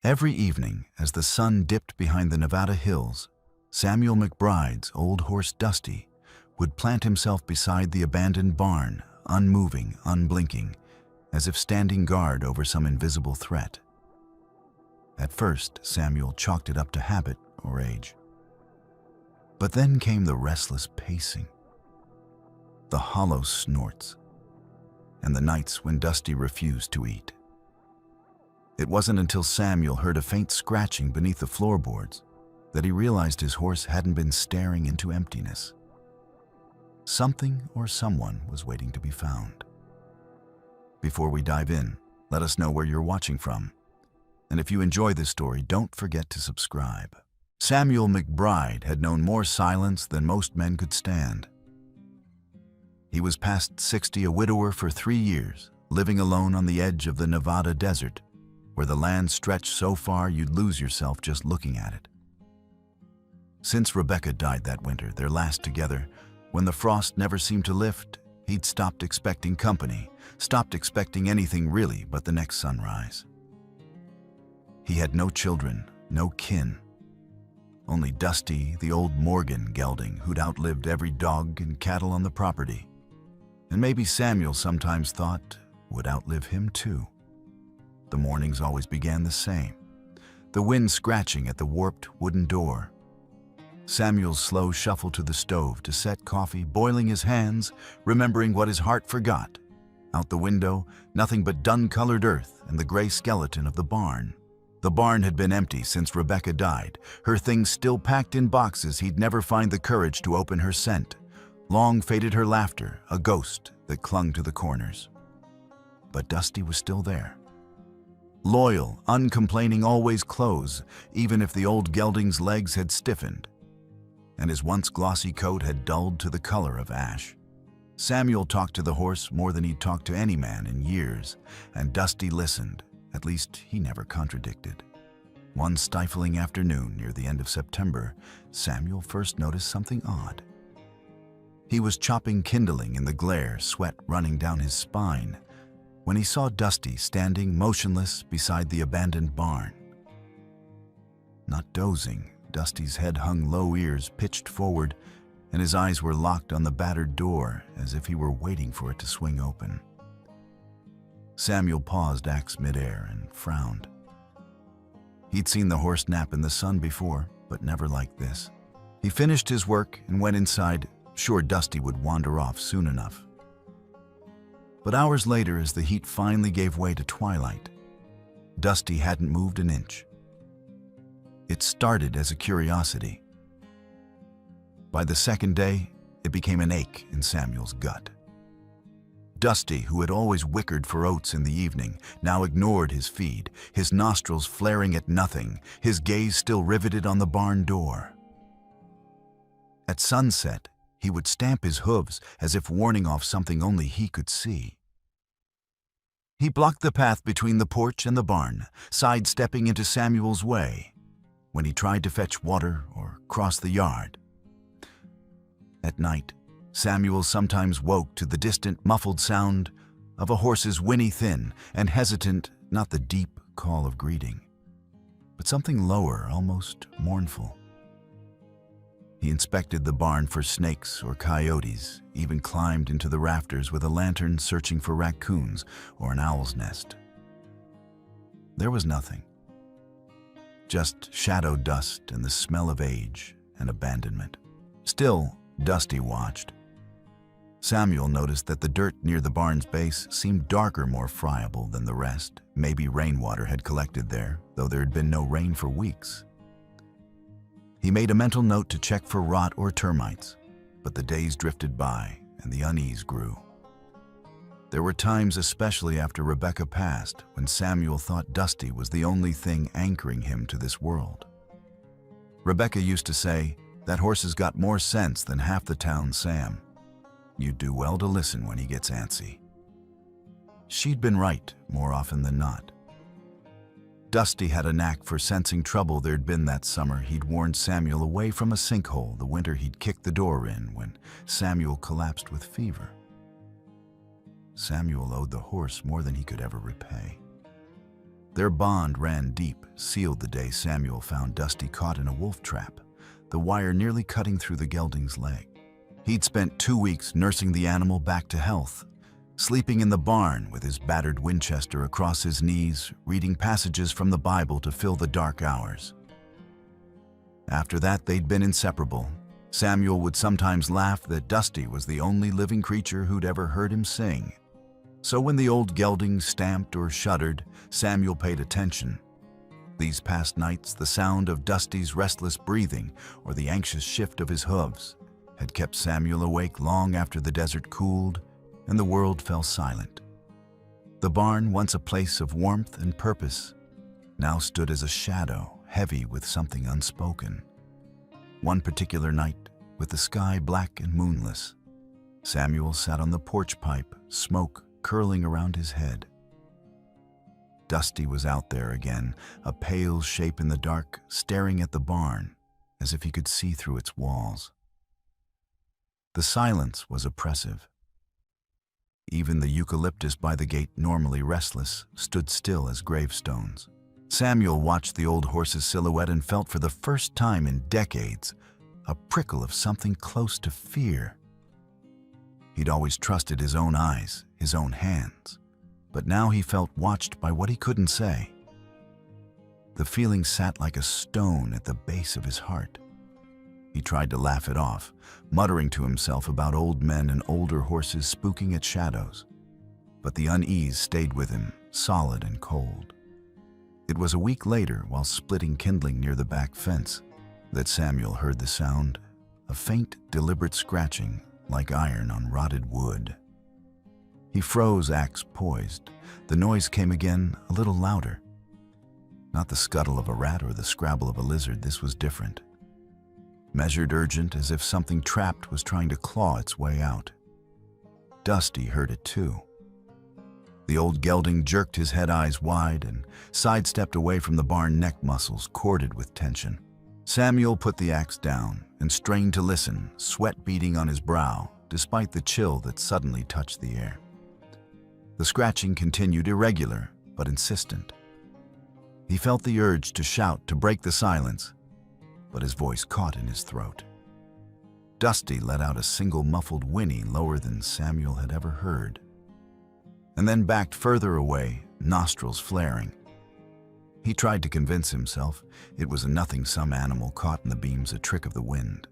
Every evening, as the sun dipped behind the Nevada hills, Samuel McBride's old horse Dusty would plant himself beside the abandoned barn, unmoving, unblinking, as if standing guard over some invisible threat. At first, Samuel chalked it up to habit or age. But then came the restless pacing, the hollow snorts, and the nights when Dusty refused to eat. It wasn't until Samuel heard a faint scratching beneath the floorboards that he realized his horse hadn't been staring into emptiness. Something or someone was waiting to be found. Before we dive in, let us know where you're watching from. And if you enjoy this story, don't forget to subscribe. Samuel McBride had known more silence than most men could stand. He was past 60, a widower for 3 years, living alone on the edge of the Nevada desert, where the land stretched so far you'd lose yourself just looking at it. Since Rebecca died that winter, their last together, when the frost never seemed to lift, he'd stopped expecting company, stopped expecting anything really but the next sunrise. He had no children, no kin. Only Dusty, the old Morgan gelding who'd outlived every dog and cattle on the property. And maybe Samuel sometimes thought would outlive him too. The mornings always began the same, the wind scratching at the warped wooden door. Samuel's slow shuffle to the stove to set coffee, boiling his hands, remembering what his heart forgot. Out the window, nothing but dun-colored earth and the gray skeleton of the barn. The barn had been empty since Rebecca died, her things still packed in boxes he'd never find the courage to open her scent. Long faded her laughter, a ghost that clung to the corners. But Dusty was still there. Loyal, uncomplaining, always close, even if the old gelding's legs had stiffened, and his once glossy coat had dulled to the color of ash. Samuel talked to the horse more than he'd talked to any man in years, and Dusty listened. At least he never contradicted. One stifling afternoon near the end of September, Samuel first noticed something odd. He was chopping kindling in the glare, sweat running down his spine, when he saw Dusty standing motionless beside the abandoned barn. Not dozing, Dusty's head hung low, ears pitched forward, and his eyes were locked on the battered door as if he were waiting for it to swing open. Samuel paused axe midair and frowned. He'd seen the horse nap in the sun before, but never like this. He finished his work and went inside, sure Dusty would wander off soon enough. But hours later, as the heat finally gave way to twilight, Dusty hadn't moved an inch. It started as a curiosity. By the second day, it became an ache in Samuel's gut. Dusty, who had always whickered for oats in the evening, now ignored his feed, his nostrils flaring at nothing, his gaze still riveted on the barn door. At sunset, he would stamp his hooves as if warning off something only he could see. He blocked the path between the porch and the barn, sidestepping into Samuel's way when he tried to fetch water or cross the yard. At night, Samuel sometimes woke to the distant, muffled sound of a horse's whinny thin and hesitant, not the deep call of greeting, but something lower, almost mournful. He inspected the barn for snakes or coyotes, even climbed into the rafters with a lantern searching for raccoons or an owl's nest. There was nothing. Just shadow dust and the smell of age and abandonment. Still, Dusty watched. Samuel noticed that the dirt near the barn's base seemed darker, more friable than the rest. Maybe rainwater had collected there, though there had been no rain for weeks. He made a mental note to check for rot or termites, but the days drifted by and the unease grew. There were times, especially after Rebecca passed, when Samuel thought Dusty was the only thing anchoring him to this world. Rebecca used to say, "That horse has got more sense than half the town, Sam. You'd do well to listen when he gets antsy." She'd been right more often than not. Dusty had a knack for sensing trouble there'd been that summer. He'd warned Samuel away from a sinkhole the winter he'd kicked the door in when Samuel collapsed with fever. Samuel owed the horse more than he could ever repay. Their bond ran deep, sealed the day Samuel found Dusty caught in a wolf trap, the wire nearly cutting through the gelding's leg. He'd spent 2 weeks nursing the animal back to health, sleeping in the barn with his battered Winchester across his knees, reading passages from the Bible to fill the dark hours. After that, they'd been inseparable. Samuel would sometimes laugh that Dusty was the only living creature who'd ever heard him sing. So when the old gelding stamped or shuddered, Samuel paid attention. These past nights, the sound of Dusty's restless breathing or the anxious shift of his hooves had kept Samuel awake long after the desert cooled and the world fell silent. The barn, once a place of warmth and purpose, now stood as a shadow, heavy with something unspoken. One particular night, with the sky black and moonless, Samuel sat on the porch pipe, smoke curling around his head. Dusty was out there again, a pale shape in the dark, staring at the barn as if he could see through its walls. The silence was oppressive. Even the eucalyptus by the gate, normally restless, stood still as gravestones. Samuel watched the old horse's silhouette and felt for the first time in decades a prickle of something close to fear. He'd always trusted his own eyes, his own hands, but now he felt watched by what he couldn't say. The feeling sat like a stone at the base of his heart. He tried to laugh it off, muttering to himself about old men and older horses spooking at shadows. But the unease stayed with him, solid and cold. It was a week later, while splitting kindling near the back fence, that Samuel heard the sound, a faint, deliberate scratching like iron on rotted wood. He froze, axe poised. The noise came again, a little louder. Not the scuttle of a rat or the scrabble of a lizard, this was different. Measured, urgent, as if something trapped was trying to claw its way out. Dusty heard it too. The old gelding jerked his head eyes wide and sidestepped away from the barn, neck muscles corded with tension. Samuel put the axe down and strained to listen, sweat beading on his brow, despite the chill that suddenly touched the air. The scratching continued, irregular but insistent. He felt the urge to shout, to break the silence, but his voice caught in his throat. Dusty let out a single muffled whinny lower than Samuel had ever heard, and then backed further away, nostrils flaring. He tried to convince himself it was a nothing, some animal caught in the beams, a trick of the wind.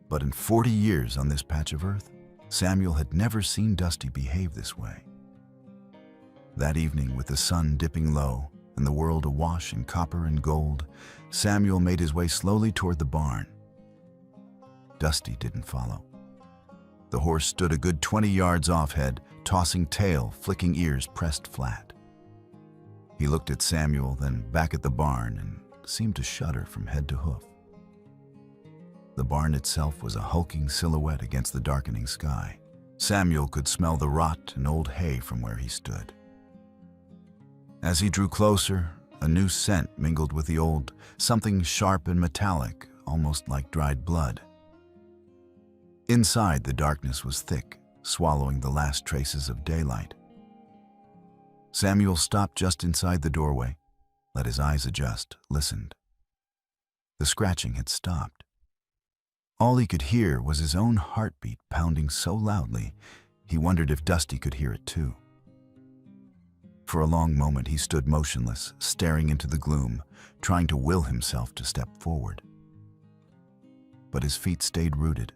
But in 40 years on this patch of earth, Samuel had never seen Dusty behave this way. That evening, with the sun dipping low and the world awash in copper and gold, Samuel made his way slowly toward the barn. Dusty didn't follow. The horse stood a good 20 yards off, head tossing, tail flicking, ears pressed flat. He looked at Samuel, then back at the barn, and seemed to shudder from head to hoof. The barn itself was a hulking silhouette against the darkening sky. Samuel could smell the rot and old hay from where he stood. As he drew closer, a new scent mingled with the old, something sharp and metallic, almost like dried blood. Inside, the darkness was thick, swallowing the last traces of daylight. Samuel stopped just inside the doorway, let his eyes adjust, listened. The scratching had stopped. All he could hear was his own heartbeat pounding so loudly, he wondered if Dusty could hear it too. For a long moment he stood motionless, staring into the gloom, trying to will himself to step forward. But his feet stayed rooted.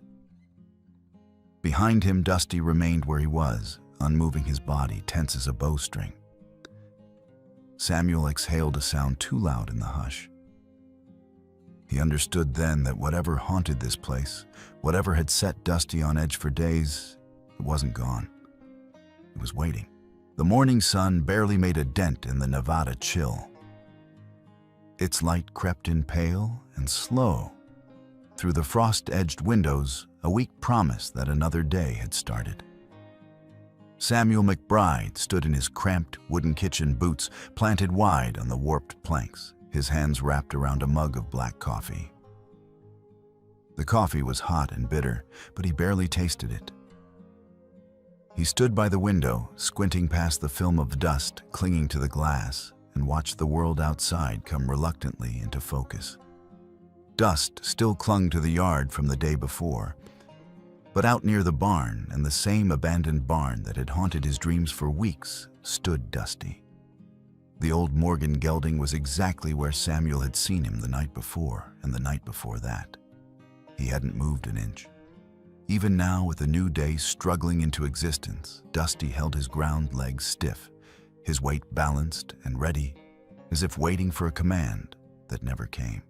Behind him, Dusty remained where he was, unmoving, his body tense as a bowstring. Samuel exhaled a sound too loud in the hush. He understood then that whatever haunted this place, whatever had set Dusty on edge for days, it wasn't gone. It was waiting. The morning sun barely made a dent in the Nevada chill. Its light crept in pale and slow. Through the frost-edged windows, a weak promise that another day had started. Samuel McBride stood in his cramped wooden kitchen boots, planted wide on the warped planks, his hands wrapped around a mug of black coffee. The coffee was hot and bitter, but he barely tasted it. He stood by the window, squinting past the film of dust clinging to the glass, and watched the world outside come reluctantly into focus. Dust still clung to the yard from the day before, but out near the barn, and the same abandoned barn that had haunted his dreams for weeks, stood Dusty. The old Morgan gelding was exactly where Samuel had seen him the night before and the night before that. He hadn't moved an inch. Even now, with the new day struggling into existence, Dusty held his ground legs stiff, his weight balanced and ready, as if waiting for a command that never came.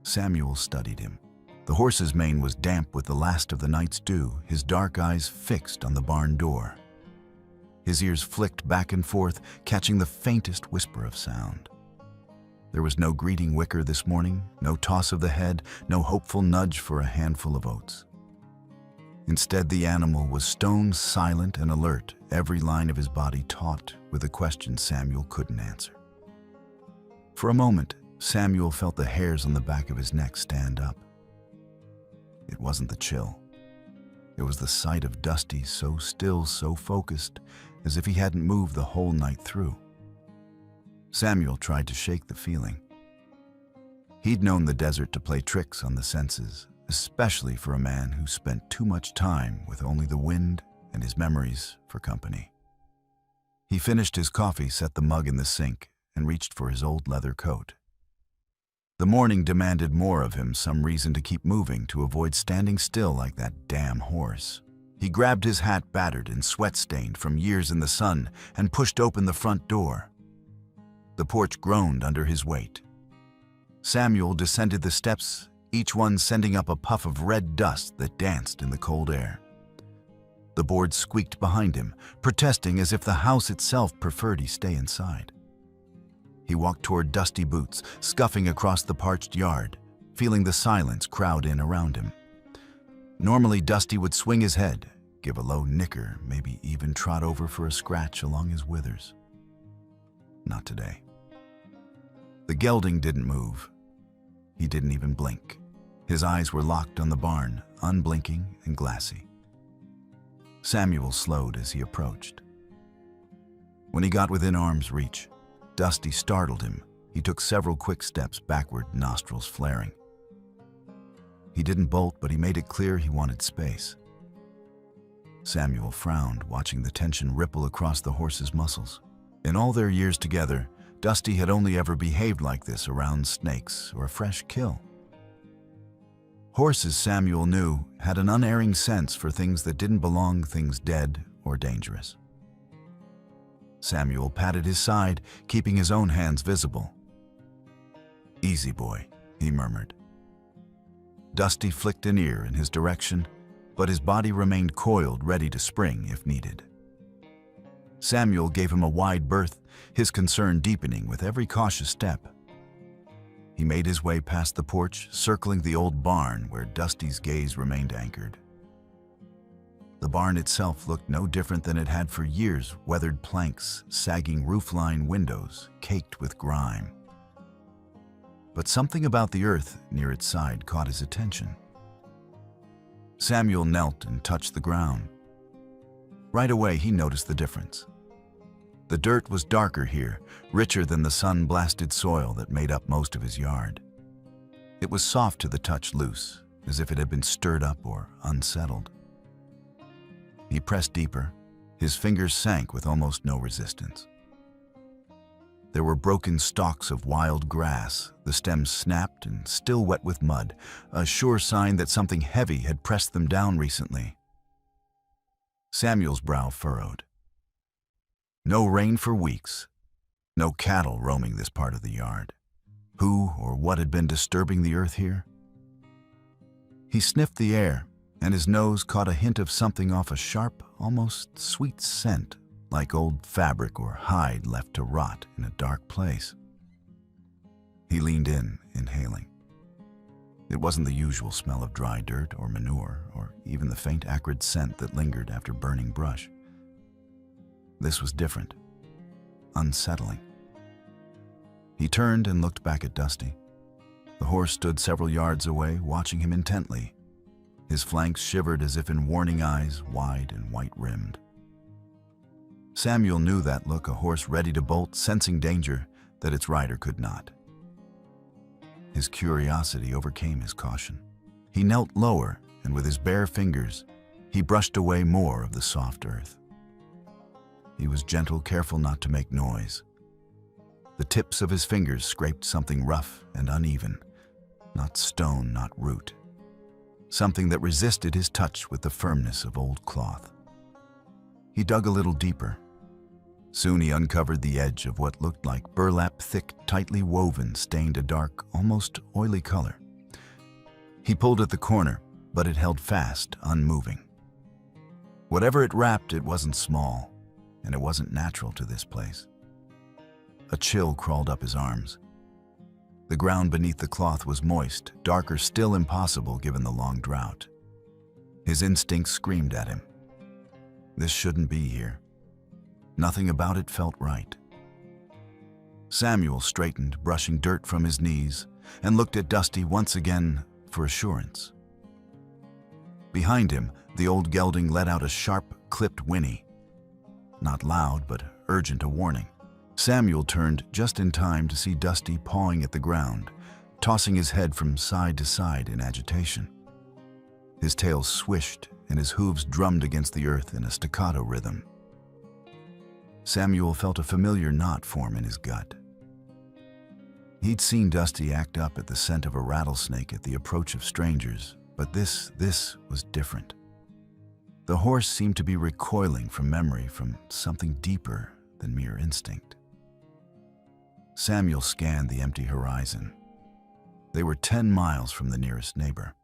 Samuel studied him. The horse's mane was damp with the last of the night's dew, his dark eyes fixed on the barn door. His ears flicked back and forth, catching the faintest whisper of sound. There was no greeting wicker this morning, no toss of the head, no hopeful nudge for a handful of oats. Instead, the animal was stone silent and alert, every line of his body taut with a question Samuel couldn't answer. For a moment, Samuel felt the hairs on the back of his neck stand up. It wasn't the chill. It was the sight of Dusty so still, so focused, as if he hadn't moved the whole night through. Samuel tried to shake the feeling. He'd known the desert to play tricks on the senses, especially for a man who spent too much time with only the wind and his memories for company. He finished his coffee, set the mug in the sink, and reached for his old leather coat. The morning demanded more of him, some reason to keep moving, to avoid standing still like that damn horse. He grabbed his hat, battered and sweat-stained from years in the sun, and pushed open the front door. The porch groaned under his weight. Samuel descended the steps, each one sending up a puff of red dust that danced in the cold air. The board squeaked behind him, protesting as if the house itself preferred he stay inside. He walked toward Dusty Boots, scuffing across the parched yard, feeling the silence crowd in around him. Normally, Dusty would swing his head, give a low nicker, maybe even trot over for a scratch along his withers. Not today. The gelding didn't move. He didn't even blink. His eyes were locked on the barn, unblinking and glassy. Samuel slowed as he approached. When he got within arm's reach, Dusty startled him. He took several quick steps backward, nostrils flaring. He didn't bolt, but he made it clear he wanted space. Samuel frowned, watching the tension ripple across the horse's muscles. In all their years together, Dusty had only ever behaved like this around snakes or a fresh kill. Horses, Samuel knew, had an unerring sense for things that didn't belong, things dead or dangerous. Samuel patted his side, keeping his own hands visible. "Easy, boy," he murmured. Dusty flicked an ear in his direction, but his body remained coiled, ready to spring if needed. Samuel gave him a wide berth, his concern deepening with every cautious step. He made his way past the porch, circling the old barn where Dusty's gaze remained anchored. The barn itself looked no different than it had for years, weathered planks, sagging roofline windows, caked with grime. But something about the earth near its side caught his attention. Samuel knelt and touched the ground. Right away, he noticed the difference. The dirt was darker here, richer than the sun-blasted soil that made up most of his yard. It was soft to the touch, loose, as if it had been stirred up or unsettled. He pressed deeper. His fingers sank with almost no resistance. There were broken stalks of wild grass, the stems snapped and still wet with mud, a sure sign that something heavy had pressed them down recently. Samuel's brow furrowed. No rain for weeks. No cattle roaming this part of the yard. Who or what had been disturbing the earth here? He sniffed the air, and his nose caught a hint of something off, a sharp, almost sweet scent, like old fabric or hide left to rot in a dark place. He leaned in, inhaling. It wasn't the usual smell of dry dirt or manure, or even the faint acrid scent that lingered after burning brush. This was different, unsettling. He turned and looked back at Dusty. The horse stood several yards away, watching him intently. His flanks shivered as if in warning eyes, wide and white-rimmed. Samuel knew that look, a horse ready to bolt, sensing danger, that its rider could not. His curiosity overcame his caution. He knelt lower, and with his bare fingers, he brushed away more of the soft earth. He was gentle, careful not to make noise. The tips of his fingers scraped something rough and uneven, not stone, not root. Something that resisted his touch with the firmness of old cloth. He dug a little deeper. Soon he uncovered the edge of what looked like burlap, thick, tightly woven, stained a dark, almost oily color. He pulled at the corner, but it held fast, unmoving. Whatever it wrapped, it wasn't small, and it wasn't natural to this place. A chill crawled up his arms. The ground beneath the cloth was moist, darker, still impossible given the long drought. His instincts screamed at him. This shouldn't be here. Nothing about it felt right. Samuel straightened, brushing dirt from his knees, and looked at Dusty once again for assurance. Behind him, the old gelding let out a sharp, clipped whinny. Not loud, but urgent a warning. Samuel turned just in time to see Dusty pawing at the ground, tossing his head from side to side in agitation. His tail swished, and his hooves drummed against the earth in a staccato rhythm. Samuel felt a familiar knot form in his gut. He'd seen Dusty act up at the scent of a rattlesnake at the approach of strangers, but this was different. The horse seemed to be recoiling from memory, from something deeper than mere instinct. Samuel scanned the empty horizon. They were 10 miles from the nearest neighbor.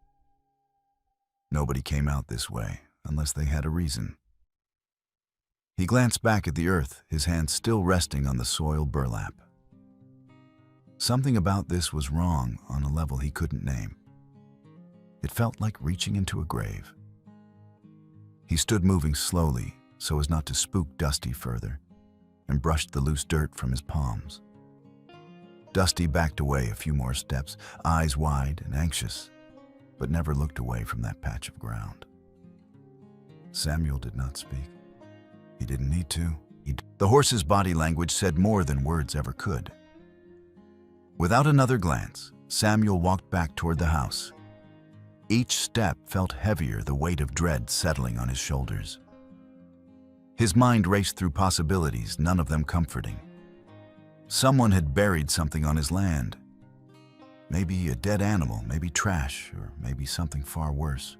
Nobody came out this way unless they had a reason. He glanced back at the earth, his hands still resting on the soil burlap. Something about this was wrong on a level he couldn't name. It felt like reaching into a grave. He stood moving slowly so as not to spook Dusty further, and brushed the loose dirt from his palms. Dusty backed away a few more steps, eyes wide and anxious, but never looked away from that patch of ground. Samuel did not speak. He didn't need to. The horse's body language said more than words ever could. Without another glance, Samuel walked back toward the house. Each step felt heavier, the weight of dread settling on his shoulders. His mind raced through possibilities, none of them comforting. Someone had buried something on his land. Maybe a dead animal, maybe trash, or maybe something far worse.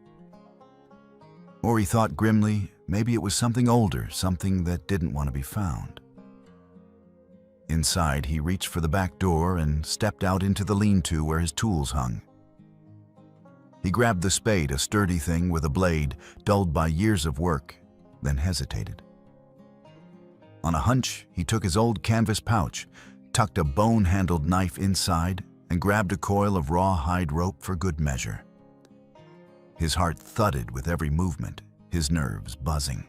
Or he thought grimly, maybe it was something older, something that didn't want to be found. Inside, he reached for the back door and stepped out into the lean-to where his tools hung. He grabbed the spade, a sturdy thing with a blade dulled by years of work, then hesitated. On a hunch, he took his old canvas pouch, tucked a bone-handled knife inside, and grabbed a coil of raw hide rope for good measure. His heart thudded with every movement, his nerves buzzing.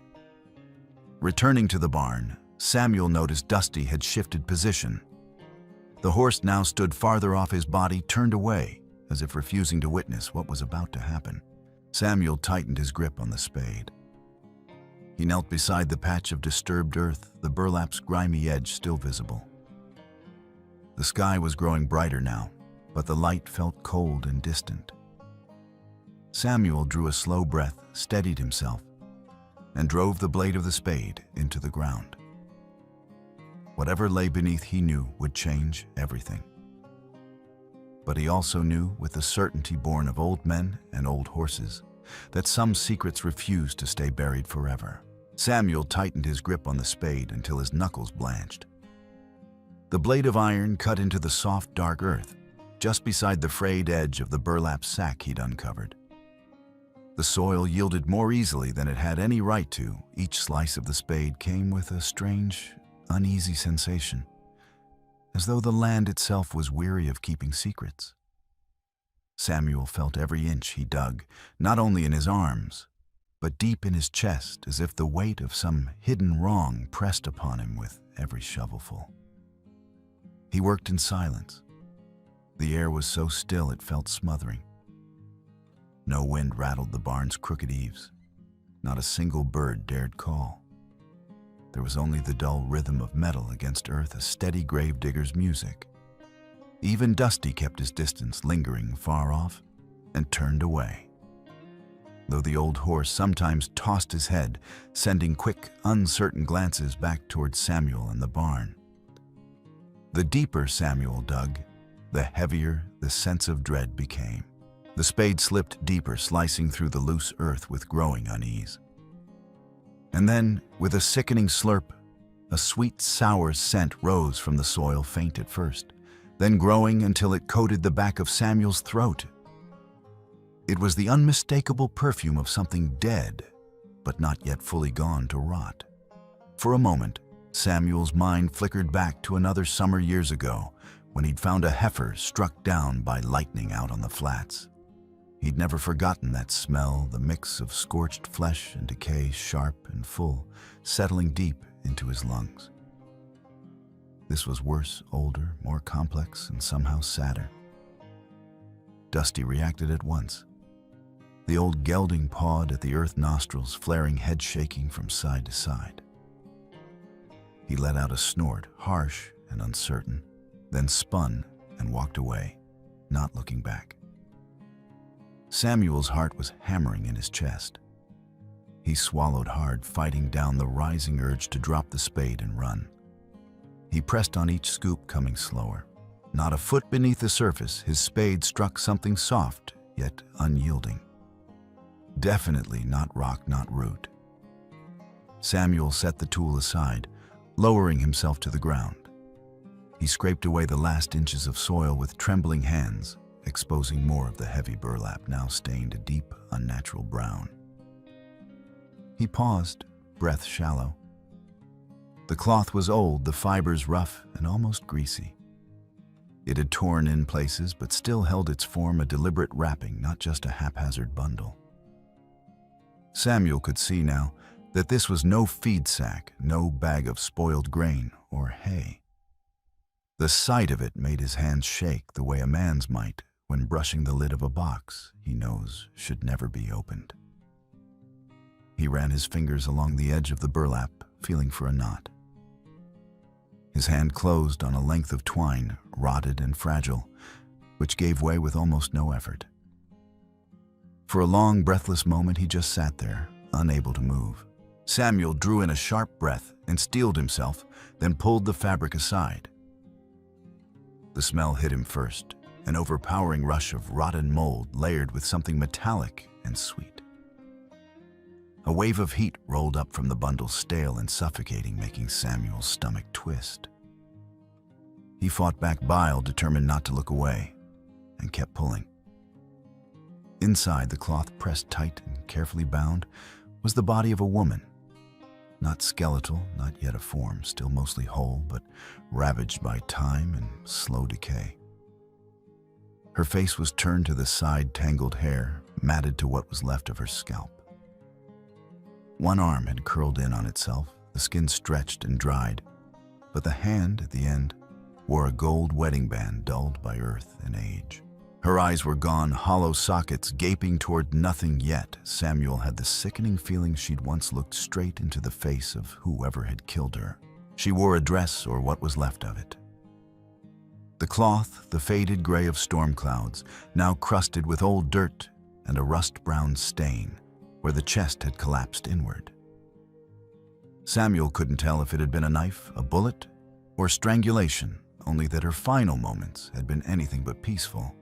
Returning to the barn, Samuel noticed Dusty had shifted position. The horse now stood farther off his body, turned away, as if refusing to witness what was about to happen. Samuel tightened his grip on the spade. He knelt beside the patch of disturbed earth, the burlap's grimy edge still visible. The sky was growing brighter now, but the light felt cold and distant. Samuel drew a slow breath, steadied himself, and drove the blade of the spade into the ground. Whatever lay beneath, he knew, would change everything. But he also knew, with the certainty born of old men and old horses, that some secrets refused to stay buried forever. Samuel tightened his grip on the spade until his knuckles blanched. The blade of iron cut into the soft, dark earth, just beside the frayed edge of the burlap sack he'd uncovered. The soil yielded more easily than it had any right to. Each slice of the spade came with a strange, uneasy sensation, as though the land itself was weary of keeping secrets. Samuel felt every inch he dug, not only in his arms, but deep in his chest, as if the weight of some hidden wrong pressed upon him with every shovelful. He worked in silence. The air was so still it felt smothering. No wind rattled the barn's crooked eaves. Not a single bird dared call. There was only the dull rhythm of metal against earth, a steady gravedigger's music. Even Dusty kept his distance, lingering far off, and turned away. Though the old horse sometimes tossed his head, sending quick, uncertain glances back toward Samuel and the barn. The deeper Samuel dug, the heavier the sense of dread became. The spade slipped deeper, slicing through the loose earth with growing unease. And then, with a sickening slurp, a sweet, sour scent rose from the soil, faint at first, then growing until it coated the back of Samuel's throat. It was the unmistakable perfume of something dead, but not yet fully gone to rot. For a moment, Samuel's mind flickered back to another summer years ago, when he'd found a heifer struck down by lightning out on the flats. He'd never forgotten that smell, the mix of scorched flesh and decay, sharp and full, settling deep into his lungs. This was worse, older, more complex, and somehow sadder. Dusty reacted at once. The old gelding pawed at the earth nostrils, flaring head shaking from side to side. He let out a snort, harsh and uncertain, then spun and walked away, not looking back. Samuel's heart was hammering in his chest. He swallowed hard, fighting down the rising urge to drop the spade and run. He pressed on each scoop, coming slower. Not a foot beneath the surface, his spade struck something soft, yet unyielding. Definitely not rock, not root. Samuel set the tool aside, lowering himself to the ground. He scraped away the last inches of soil with trembling hands, exposing more of the heavy burlap, now stained a deep, unnatural brown. He paused, breath shallow. The cloth was old, the fibers rough and almost greasy. It had torn in places, but still held its form, a deliberate wrapping, not just a haphazard bundle. Samuel could see now that this was no feed sack, no bag of spoiled grain or hay. The sight of it made his hands shake the way a man's might when brushing the lid of a box he knows should never be opened. He ran his fingers along the edge of the burlap, feeling for a knot. His hand closed on a length of twine, rotted and fragile, which gave way with almost no effort. For a long, breathless moment, he just sat there, unable to move. Samuel drew in a sharp breath and steeled himself, then pulled the fabric aside. The smell hit him first, an overpowering rush of rotten mold layered with something metallic and sweet. A wave of heat rolled up from the bundle, stale and suffocating, making Samuel's stomach twist. He fought back bile, determined not to look away, and kept pulling. Inside, the cloth pressed tight and carefully bound, was the body of a woman. Not skeletal, not yet a form, still mostly whole, but ravaged by time and slow decay. Her face was turned to the side, tangled hair matted to what was left of her scalp. One arm had curled in on itself, the skin stretched and dried, but the hand at the end wore a gold wedding band dulled by earth and age. Her eyes were gone, hollow sockets gaping toward nothing, yet Samuel had the sickening feeling she'd once looked straight into the face of whoever had killed her. She wore a dress, or what was left of it. The cloth, the faded gray of storm clouds, now crusted with old dirt and a rust-brown stain where the chest had collapsed inward. Samuel couldn't tell if it had been a knife, a bullet, or strangulation, only that her final moments had been anything but peaceful.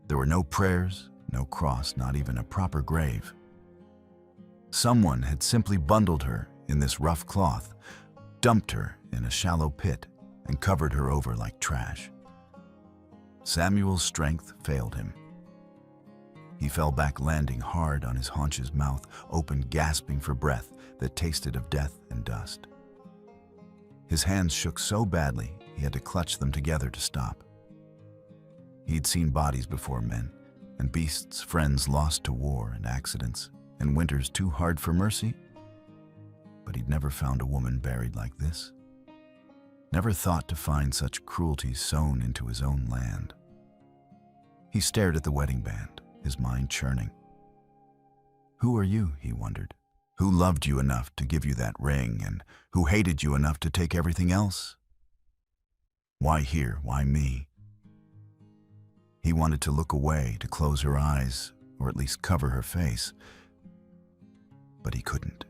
There were no prayers, no cross, not even a proper grave. Someone had simply bundled her in this rough cloth, dumped her in a shallow pit, and covered her over like trash. Samuel's strength failed him. He fell back, landing hard on his haunches, mouth open, gasping for breath that tasted of death and dust. His hands shook so badly he had to clutch them together to stop. He'd seen bodies before, men and beasts, friends lost to war and accidents, and winters too hard for mercy. But he'd never found a woman buried like this. Never thought to find such cruelty sown into his own land. He stared at the wedding band, his mind churning. Who are you, he wondered. Who loved you enough to give you that ring, and who hated you enough to take everything else? Why here? Why me? He wanted to look away, to close her eyes, or at least cover her face. But he couldn't.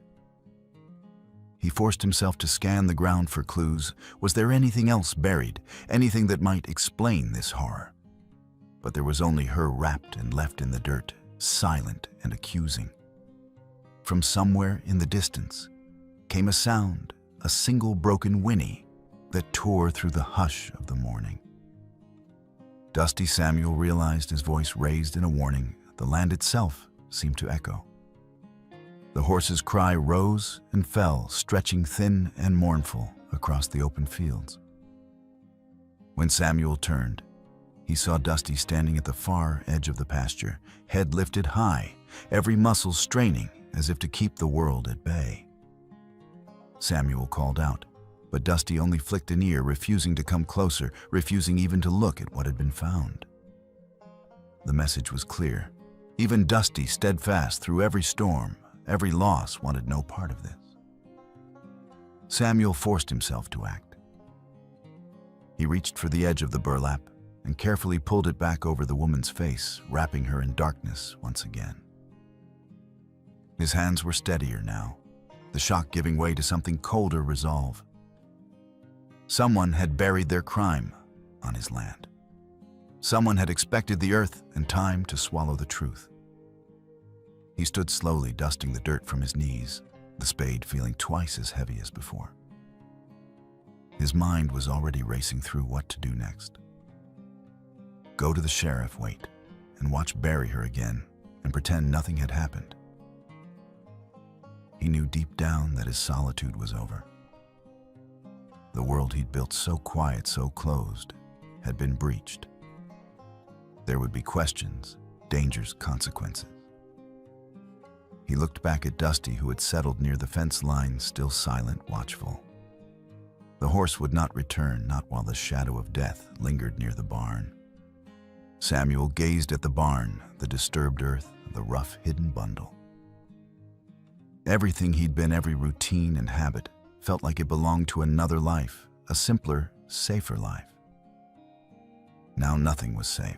He forced himself to scan the ground for clues. Was there anything else buried? Anything that might explain this horror? But there was only her wrapped and left in the dirt, silent and accusing. From somewhere in the distance came a sound, a single broken whinny that tore through the hush of the morning. Dusty Samuel realized, his voice raised in a warning. The land itself seemed to echo. The horse's cry rose and fell, stretching thin and mournful across the open fields. When Samuel turned, he saw Dusty standing at the far edge of the pasture, head lifted high, every muscle straining as if to keep the world at bay. Samuel called out, but Dusty only flicked an ear, refusing to come closer, refusing even to look at what had been found. The message was clear. Even Dusty, steadfast through every storm, every loss, wanted no part of this. Samuel forced himself to act. He reached for the edge of the burlap and carefully pulled it back over the woman's face, wrapping her in darkness once again. His hands were steadier now, the shock giving way to something colder resolve. Someone had buried their crime on his land. Someone had expected the earth and time to swallow the truth. He stood slowly, dusting the dirt from his knees, the spade feeling twice as heavy as before. His mind was already racing through what to do next. Go to the sheriff, wait, and watch bury her again, and pretend nothing had happened. He knew deep down that his solitude was over. The world he'd built so quiet, so closed, had been breached. There would be questions, dangers, consequences. He looked back at Dusty, who had settled near the fence line, still silent, watchful. The horse would not return, not while the shadow of death lingered near the barn. Samuel gazed at the barn, the disturbed earth, the rough, hidden bundle. Everything he'd been, every routine and habit, felt like it belonged to another life, a simpler, safer life. Now nothing was safe.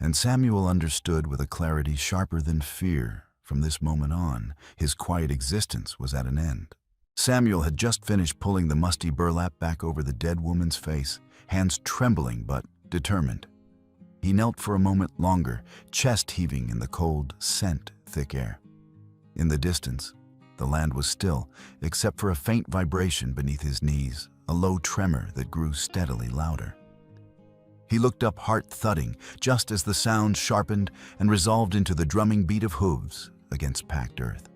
And Samuel understood with a clarity sharper than fear. From this moment on, his quiet existence was at an end. Samuel had just finished pulling the musty burlap back over the dead woman's face, hands trembling but determined. He knelt for a moment longer, chest heaving in the cold, scent-thick air. In the distance, the land was still, except for a faint vibration beneath his knees, a low tremor that grew steadily louder. He looked up, heart thudding, just as the sound sharpened and resolved into the drumming beat of hooves against packed earth.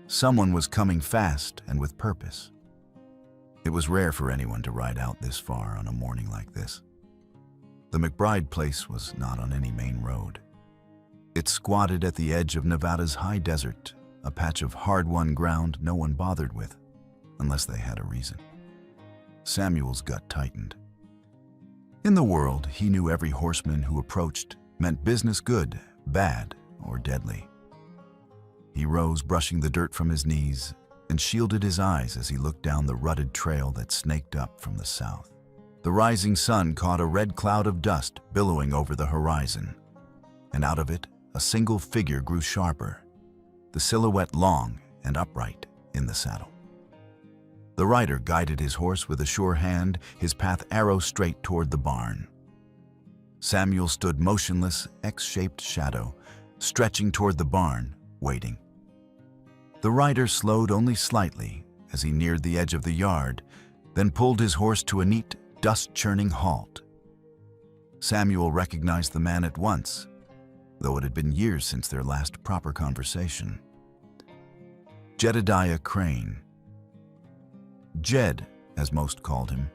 Someone was coming fast and with purpose. It was rare for anyone to ride out this far on a morning like this. The McBride place was not on any main road. It squatted at the edge of Nevada's high desert, a patch of hard-won ground no one bothered with, unless they had a reason. Samuel's gut tightened. In the world, he knew every horseman who approached meant business good, bad, or deadly. He rose, brushing the dirt from his knees, and shielded his eyes as he looked down the rutted trail that snaked up from the south. The rising sun caught a red cloud of dust billowing over the horizon, and out of it, a single figure grew sharper, the silhouette long and upright in the saddle. The rider guided his horse with a sure hand, his path arrow straight toward the barn. Samuel stood motionless, X-shaped shadow, stretching toward the barn, waiting. The rider slowed only slightly as he neared the edge of the yard, then pulled his horse to a neat, dust-churning halt. Samuel recognized the man at once, though it had been years since their last proper conversation. Jedediah Crane. Jed, as most called him,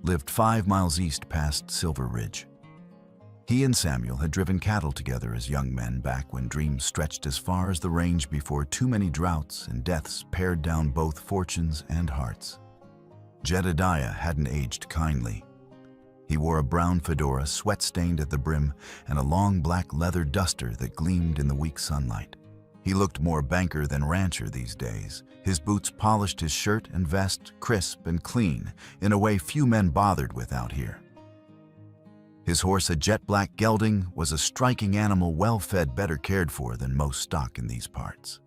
lived 5 miles east past Silver Ridge. He and Samuel had driven cattle together as young men back when dreams stretched as far as the range before too many droughts and deaths pared down both fortunes and hearts. Jedediah hadn't aged kindly. He wore a brown fedora, sweat-stained at the brim, and a long black leather duster that gleamed in the weak sunlight. He looked more banker than rancher these days. His boots polished his shirt and vest, crisp and clean, in a way few men bothered with out here. His horse, a jet-black gelding, was a striking animal, well-fed, better cared for than most stock in these parts.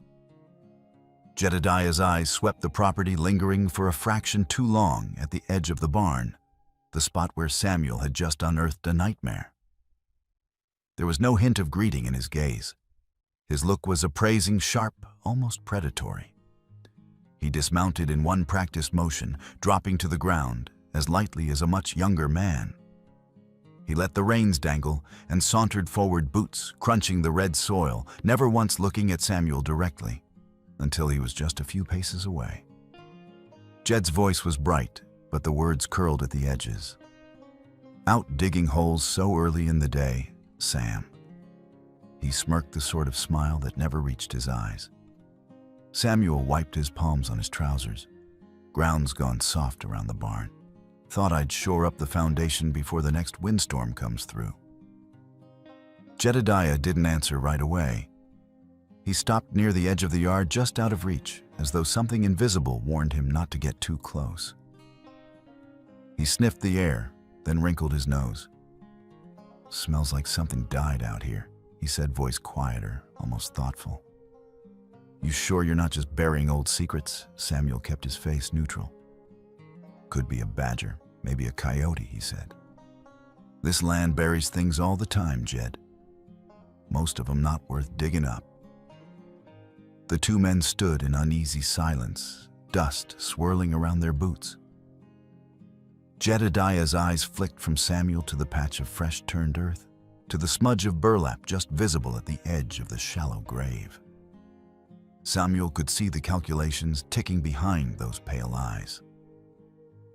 Jedediah's eyes swept the property, lingering for a fraction too long at the edge of the barn, the spot where Samuel had just unearthed a nightmare. There was no hint of greeting in his gaze. His look was appraising, sharp, almost predatory. He dismounted in one practiced motion, dropping to the ground as lightly as a much younger man. He let the reins dangle and sauntered forward, boots crunching the red soil, never once looking at Samuel directly, until he was just a few paces away. Jed's voice was bright, but the words curled at the edges. "Out digging holes so early in the day, Sam." He smirked, the sort of smile that never reached his eyes. Samuel wiped his palms on his trousers. "Ground's gone soft around the barn. Thought I'd shore up the foundation before the next windstorm comes through." Jedediah didn't answer right away. He stopped near the edge of the yard, just out of reach, as though something invisible warned him not to get too close. He sniffed the air, then wrinkled his nose. "Smells like something died out here," he said, voice quieter, almost thoughtful. "You sure you're not just burying old secrets?" Samuel kept his face neutral. "Could be a badger, maybe a coyote," he said. "This land buries things all the time, Jed. Most of them not worth digging up." The two men stood in uneasy silence, dust swirling around their boots. Jedediah's eyes flicked from Samuel to the patch of fresh-turned earth, to the smudge of burlap just visible at the edge of the shallow grave. Samuel could see the calculations ticking behind those pale eyes.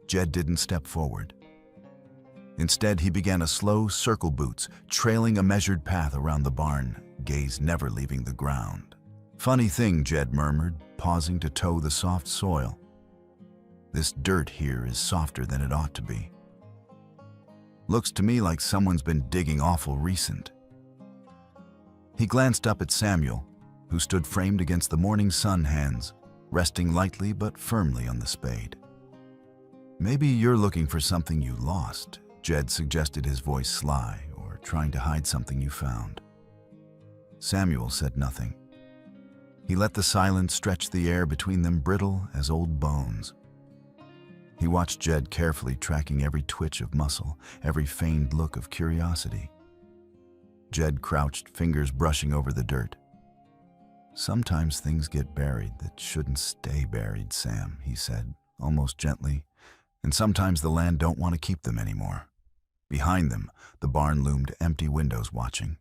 Jed didn't step forward. Instead, he began a slow circle, boots trailing a measured path around the barn, gaze never leaving the ground. "Funny thing," Jed murmured, pausing to toe the soft soil. "This dirt here is softer than it ought to be. Looks to me like someone's been digging awful recent." He glanced up at Samuel, who stood framed against the morning sun, hands resting lightly but firmly on the spade. "Maybe you're looking for something you lost," Jed suggested, his voice sly, "or trying to hide something you found." Samuel said nothing. He let the silence stretch the air between them, brittle as old bones. He watched Jed carefully, tracking every twitch of muscle, every feigned look of curiosity. Jed crouched, fingers brushing over the dirt. "Sometimes things get buried that shouldn't stay buried, Sam," he said, almost gently, "and sometimes the land don't want to keep them anymore." Behind them, the barn loomed, empty windows watching.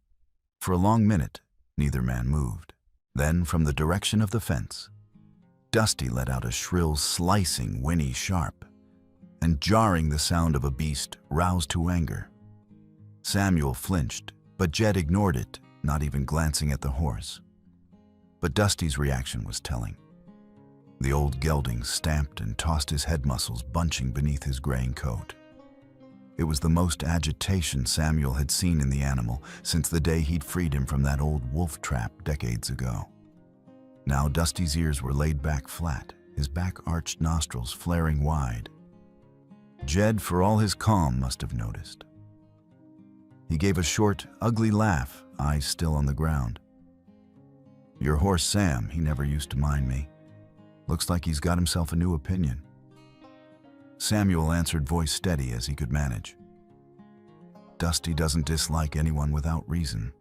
For a long minute, neither man moved. Then, from the direction of the fence, Dusty let out a shrill, slicing, whinny, sharp and jarring, the sound of a beast roused to anger. Samuel flinched, but Jed ignored it, not even glancing at the horse. But Dusty's reaction was telling. The old gelding stamped and tossed his head muscles, bunching beneath his graying coat. It was the most agitation Samuel had seen in the animal since the day he'd freed him from that old wolf trap decades ago. Now Dusty's ears were laid back flat, his back-arched nostrils flaring wide. Jed, for all his calm, must have noticed. He gave a short, ugly laugh, eyes still on the ground. "Your horse, Sam, he never used to mind me. Looks like he's got himself a new opinion." Samuel answered, voice steady as he could manage. "Dusty doesn't dislike anyone without reason.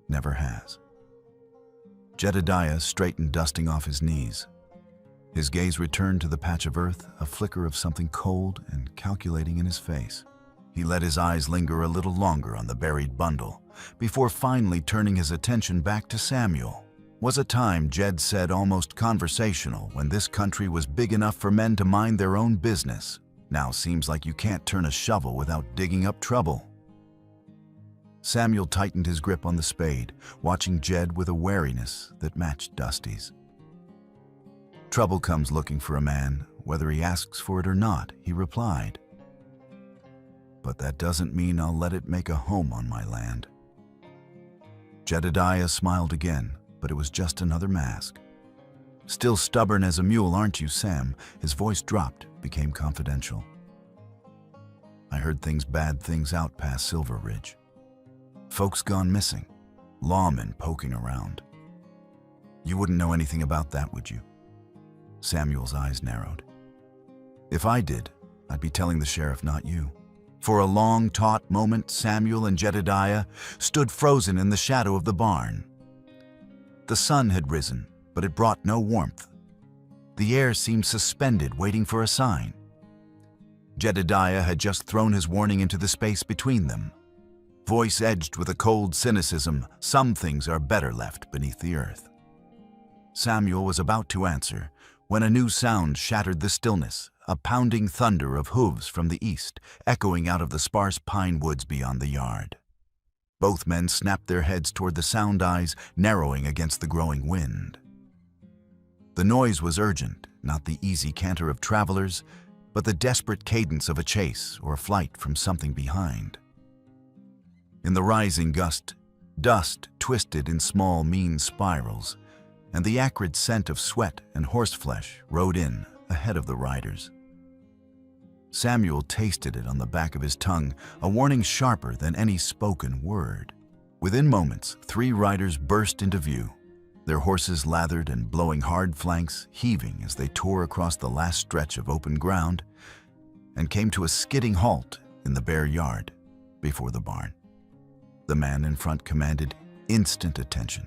Never has." Jedediah straightened, dusting off his knees. His gaze returned to the patch of earth, a flicker of something cold and calculating in his face. He let his eyes linger a little longer on the buried bundle, before finally turning his attention back to Samuel. Was a time, Jed said, almost conversational, when this country was big enough for men to mind their own business. Now seems like you can't turn a shovel without digging up trouble. Samuel tightened his grip on the spade, watching Jed with a wariness that matched Dusty's. "Trouble comes looking for a man, whether he asks for it or not," he replied. "But that doesn't mean I'll let it make a home on my land." Jedediah smiled again, but it was just another mask. "Still stubborn as a mule, aren't you, Sam?" His voice dropped, became confidential. "I heard bad things out past Silver Ridge. Folks gone missing, lawmen poking around. You wouldn't know anything about that, would you?" Samuel's eyes narrowed. "If I did, I'd be telling the sheriff, not you." For a long, taut moment, Samuel and Jedediah stood frozen in the shadow of the barn. The sun had risen, but it brought no warmth. The air seemed suspended, waiting for a sign. Jedediah had just thrown his warning into the space between them. Voice edged with a cold cynicism, "Some things are better left beneath the earth." Samuel was about to answer when a new sound shattered the stillness, a pounding thunder of hooves from the east, echoing out of the sparse pine woods beyond the yard. Both men snapped their heads toward the sound, eyes narrowing against the growing wind. The noise was urgent, not the easy canter of travelers, but the desperate cadence of a chase or a flight from something behind. In the rising gust, dust twisted in small, mean spirals, and the acrid scent of sweat and horseflesh rode in ahead of the riders. Samuel tasted it on the back of his tongue, a warning sharper than any spoken word. Within moments, 3 riders burst into view, their horses lathered and blowing hard flanks, heaving as they tore across the last stretch of open ground and came to a skidding halt in the bare yard before the barn. The man in front commanded instant attention.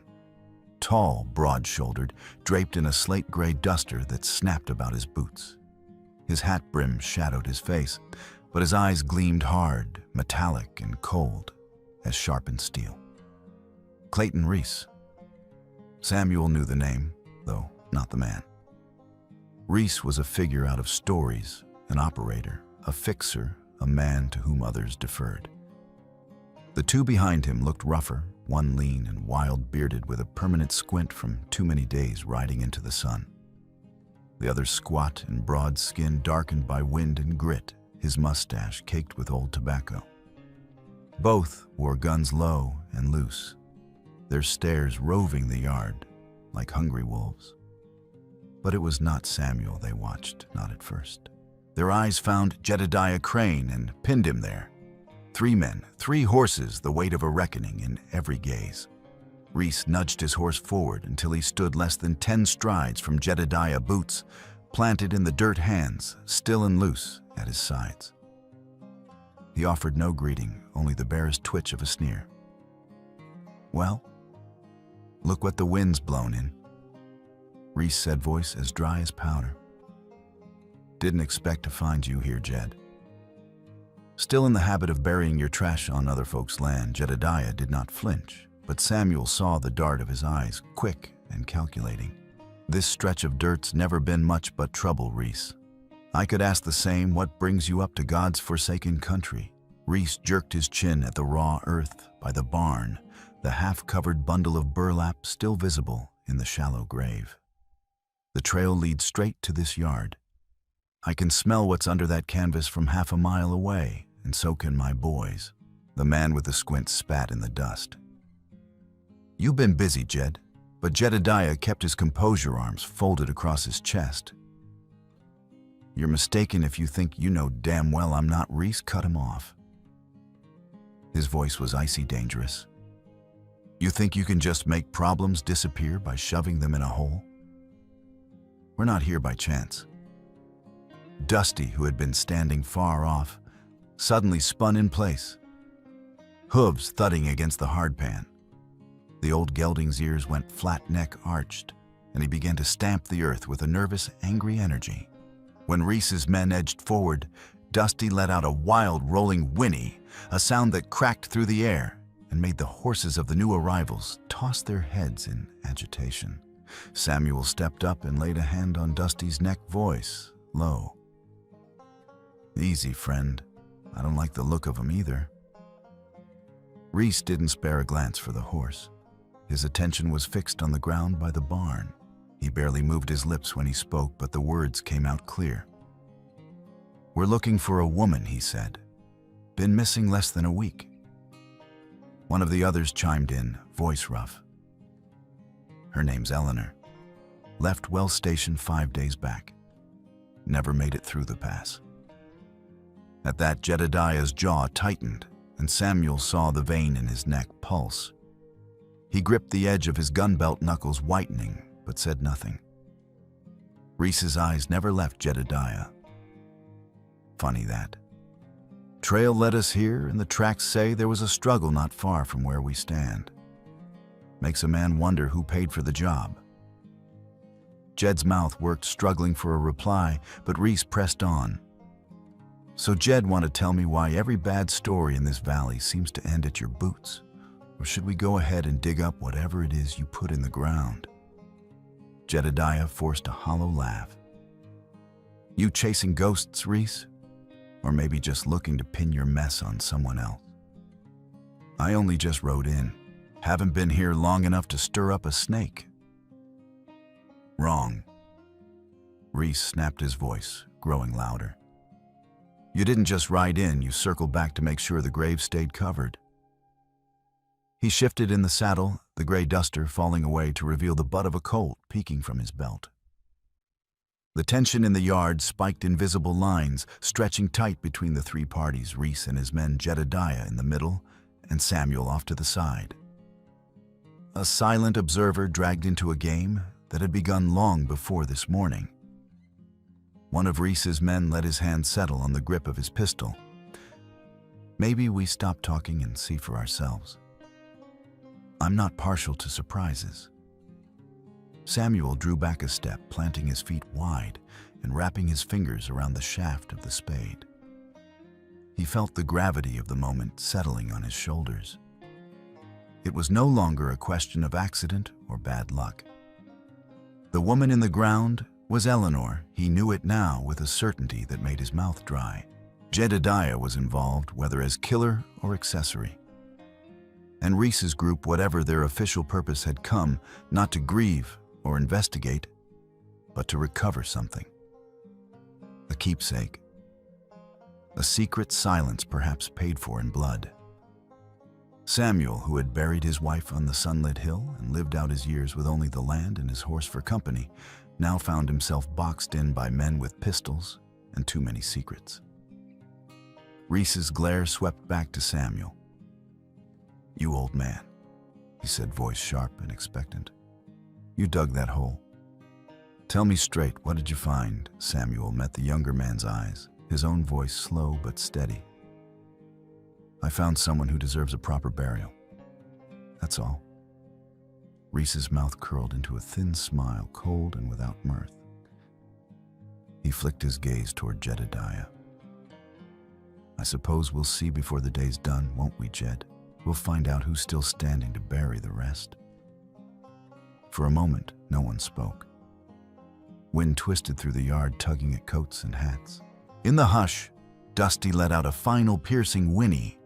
Tall, broad-shouldered, draped in a slate-gray duster that snapped about his boots. His hat brim shadowed his face, but his eyes gleamed hard, metallic and cold, as sharpened steel. Clayton Reese. Samuel knew the name, though not the man. Reese was a figure out of stories, an operator, a fixer, a man to whom others deferred. The 2 behind him looked rougher, one lean and wild-bearded with a permanent squint from too many days riding into the sun. The other squat and broad skin darkened by wind and grit, his mustache caked with old tobacco. Both wore guns low and loose, their stares roving the yard like hungry wolves. But it was not Samuel they watched, not at first. Their eyes found Jedediah Crane and pinned him there. 3 men, 3 horses, the weight of a reckoning in every gaze. Reese nudged his horse forward until he stood less than 10 strides from Jedediah, boots planted in the dirt, hands still and loose at his sides. He offered no greeting, only the barest twitch of a sneer. "Well, look what the wind's blown in," Reese said, voice as dry as powder. "Didn't expect to find you here, Jed." Still in the habit of burying your trash on other folks' land, Jedediah did not flinch, but Samuel saw the dart of his eyes, quick and calculating. "This stretch of dirt's never been much but trouble, Reese. I could ask the same, what brings you up to God's forsaken country?" Reese jerked his chin at the raw earth by the barn, the half-covered bundle of burlap still visible in the shallow grave. "The trail leads straight to this yard. I can smell what's under that canvas from half a mile away, and so can my boys." The man with the squint spat in the dust. "You've been busy, Jed," but Jedediah kept his composure, arms folded across his chest. "You're mistaken if you think you know damn well I'm not." Reese cut him off. His voice was icy dangerous. "You think you can just make problems disappear by shoving them in a hole? We're not here by chance." Dusty, who had been standing far off, suddenly spun in place, hooves thudding against the hardpan. The old gelding's ears went flat, neck arched, and he began to stamp the earth with a nervous, angry energy. When Reese's men edged forward, Dusty let out a wild, rolling whinny, a sound that cracked through the air and made the horses of the new arrivals toss their heads in agitation. Samuel stepped up and laid a hand on Dusty's neck, voice low. "Easy, friend. I don't like the look of him either." Reese didn't spare a glance for the horse. His attention was fixed on the ground by the barn. He barely moved his lips when he spoke, but the words came out clear. "We're looking for a woman," he said. "Been missing less than a week." One of the others chimed in, voice rough. Her name's Eleanor. Left Wells Station 5 days back. Never made it through the pass." At that, Jedediah's jaw tightened, and Samuel saw the vein in his neck pulse. He gripped the edge of his gun belt, knuckles whitening, but said nothing. Reese's eyes never left Jedediah. Funny that. Trail led us here, and the tracks say there was a struggle not far from where we stand. Makes a man wonder who paid for the job. Jed's mouth worked, struggling for a reply, but Reese pressed on. "So Jed, want to tell me why every bad story in this valley seems to end at your boots? Or should we go ahead and dig up whatever it is you put in the ground?" Jedediah forced a hollow laugh. "You chasing ghosts, Reese? Or maybe just looking to pin your mess on someone else?" "I only just rode in. Haven't been here long enough to stir up a snake." "Wrong." Reese snapped his voice, growing louder. "You didn't just ride in, you circled back to make sure the grave stayed covered." He shifted in the saddle, the gray duster falling away to reveal the butt of a Colt peeking from his belt. The tension in the yard spiked invisible lines, stretching tight between the three parties, Reese and his men, Jedediah in the middle, and Samuel off to the side. A silent observer dragged into a game that had begun long before this morning. One of Reese's men let his hand settle on the grip of his pistol. "Maybe we stop talking and see for ourselves. I'm not partial to surprises." Samuel drew back a step, planting his feet wide and wrapping his fingers around the shaft of the spade. He felt the gravity of the moment settling on his shoulders. It was no longer a question of accident or bad luck. The woman in the ground was Eleanor. He knew it now with a certainty that made his mouth dry. Jedediah was involved, whether as killer or accessory. And Reese's group, whatever their official purpose, had come not to grieve or investigate, but to recover something. A keepsake. A secret silence perhaps paid for in blood. Samuel, who had buried his wife on the sunlit hill and lived out his years with only the land and his horse for company, now found himself boxed in by men with pistols and too many secrets. Reese's glare swept back to Samuel. "You old man," he said, voice sharp and expectant. "You dug that hole. Tell me straight, what did you find?" Samuel met the younger man's eyes, his own voice slow but steady. "I found someone who deserves a proper burial. That's all." Reese's mouth curled into a thin smile, cold and without mirth. He flicked his gaze toward Jedediah. "I suppose we'll see before the day's done, won't we, Jed? We'll find out who's still standing to bury the rest." For a moment, no one spoke. Wind twisted through the yard, tugging at coats and hats. In the hush, Dusty let out a final piercing whinny,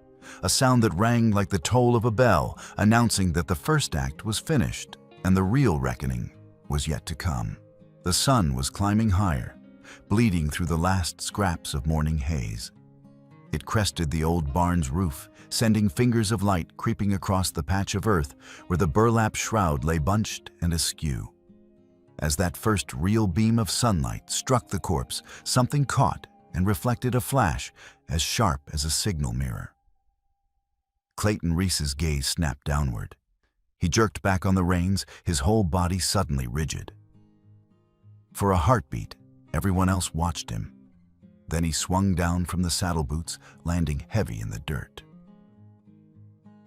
a sound that rang like the toll of a bell, announcing that the first act was finished and the real reckoning was yet to come. The sun was climbing higher, bleeding through the last scraps of morning haze. It crested the old barn's roof, sending fingers of light creeping across the patch of earth where the burlap shroud lay bunched and askew. As that first real beam of sunlight struck the corpse, something caught and reflected a flash as sharp as a signal mirror. Clayton Reese's gaze snapped downward. He jerked back on the reins, his whole body suddenly rigid. For a heartbeat, everyone else watched him. Then he swung down from the saddle boots, landing heavy in the dirt.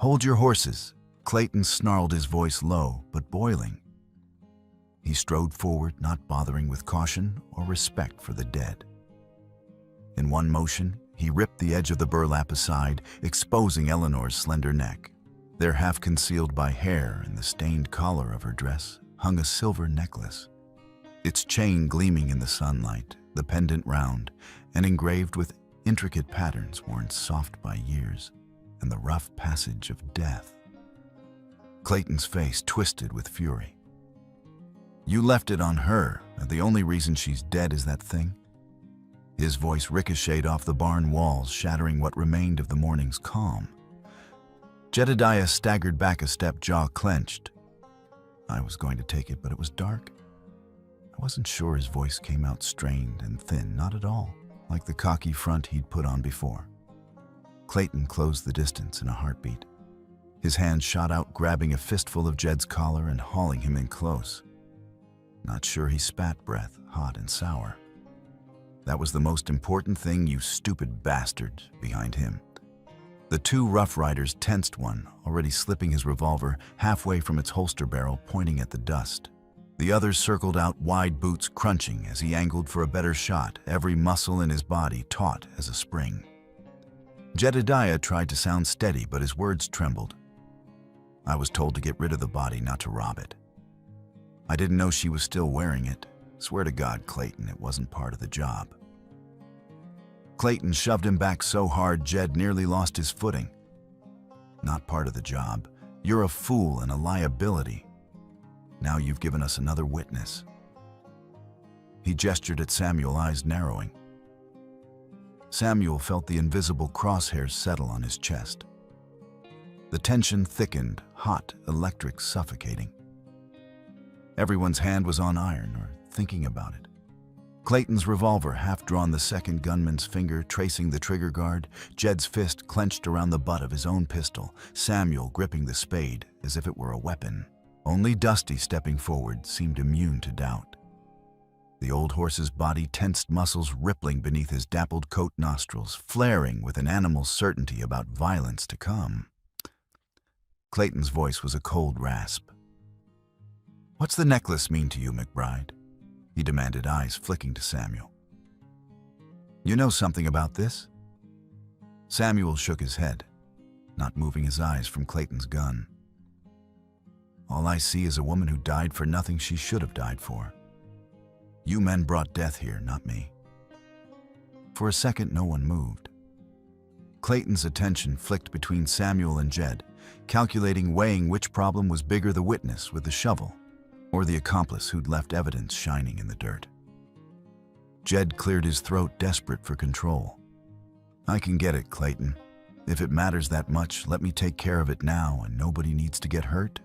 "Hold your horses," Clayton snarled, his voice low but boiling. He strode forward, not bothering with caution or respect for the dead. In one motion, he ripped the edge of the burlap aside, exposing Eleanor's slender neck. There, half concealed by hair and the stained collar of her dress, hung a silver necklace. Its chain gleaming in the sunlight, the pendant round and engraved with intricate patterns worn soft by years and the rough passage of death. Clayton's face twisted with fury. "You left it on her, and the only reason she's dead is that thing?" His voice ricocheted off the barn walls, shattering what remained of the morning's calm. Jedediah staggered back a step, jaw clenched. I was going to take it, but it was dark. I wasn't sure his voice came out strained and thin, not at all, like the cocky front he'd put on before. Clayton closed the distance in a heartbeat. His hand shot out, grabbing a fistful of Jed's collar and hauling him in close. Not sure he spat breath, hot and sour. That was the most important thing, you stupid bastard, behind him. The two Rough Riders tensed, one already slipping his revolver halfway from its holster barrel, pointing at the dust. The other circled out, wide boots crunching as he angled for a better shot, every muscle in his body taut as a spring. Jedediah tried to sound steady, but his words trembled. I was told to get rid of the body, not to rob it. I didn't know she was still wearing it. Swear to God, Clayton, it wasn't part of the job. Clayton shoved him back so hard Jed nearly lost his footing. Not part of the job. You're a fool and a liability. Now you've given us another witness. He gestured at Samuel, eyes narrowing. Samuel felt the invisible crosshairs settle on his chest. The tension thickened, hot, electric, suffocating. Everyone's hand was on iron, or thinking about it. Clayton's revolver half drawn, the second gunman's finger tracing the trigger guard, Jed's fist clenched around the butt of his own pistol, Samuel gripping the spade as if it were a weapon. Only Dusty, stepping forward, seemed immune to doubt. The old horse's body, tensed muscles rippling beneath his dappled coat, nostrils flaring with an animal's certainty about violence to come. Clayton's voice was a cold rasp. "What's the necklace mean to you, McBride?" he demanded, eyes flicking to Samuel. "You know something about this?" Samuel shook his head, not moving his eyes from Clayton's gun. "All I see is a woman who died for nothing she should have died for. You men brought death here, not me." For a second, no one moved. Clayton's attention flicked between Samuel and Jed, calculating, weighing which problem was bigger, the witness with the shovel, or the accomplice who'd left evidence shining in the dirt. Jed cleared his throat, desperate for control. "I can get it, Clayton. If it matters that much, let me take care of it now, and nobody needs to get hurt."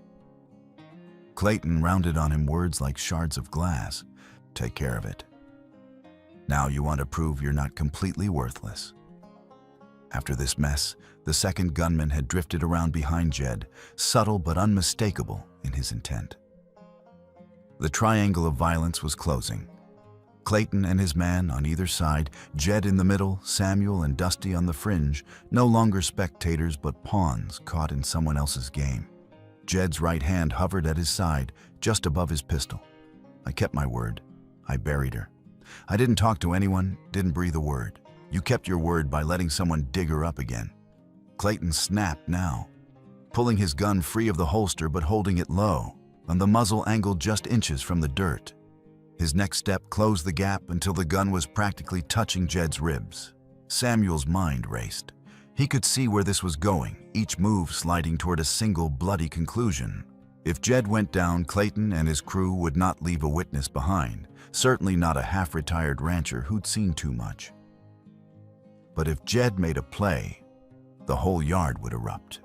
Clayton rounded on him, words like shards of glass. "Take care of it. Now you want to prove you're not completely worthless." After this mess, the second gunman had drifted around behind Jed, subtle but unmistakable in his intent. The triangle of violence was closing. Clayton and his man on either side, Jed in the middle, Samuel and Dusty on the fringe, no longer spectators but pawns caught in someone else's game. Jed's right hand hovered at his side, just above his pistol. I kept my word. I buried her. I didn't talk to anyone, didn't breathe a word. You kept your word by letting someone dig her up again. Clayton snapped now, pulling his gun free of the holster but holding it low, and the muzzle angled just inches from the dirt. His next step closed the gap until the gun was practically touching Jed's ribs. Samuel's mind raced. He could see where this was going, each move sliding toward a single bloody conclusion. If Jed went down, Clayton and his crew would not leave a witness behind, certainly not a half-retired rancher who'd seen too much. But if Jed made a play, the whole yard would erupt.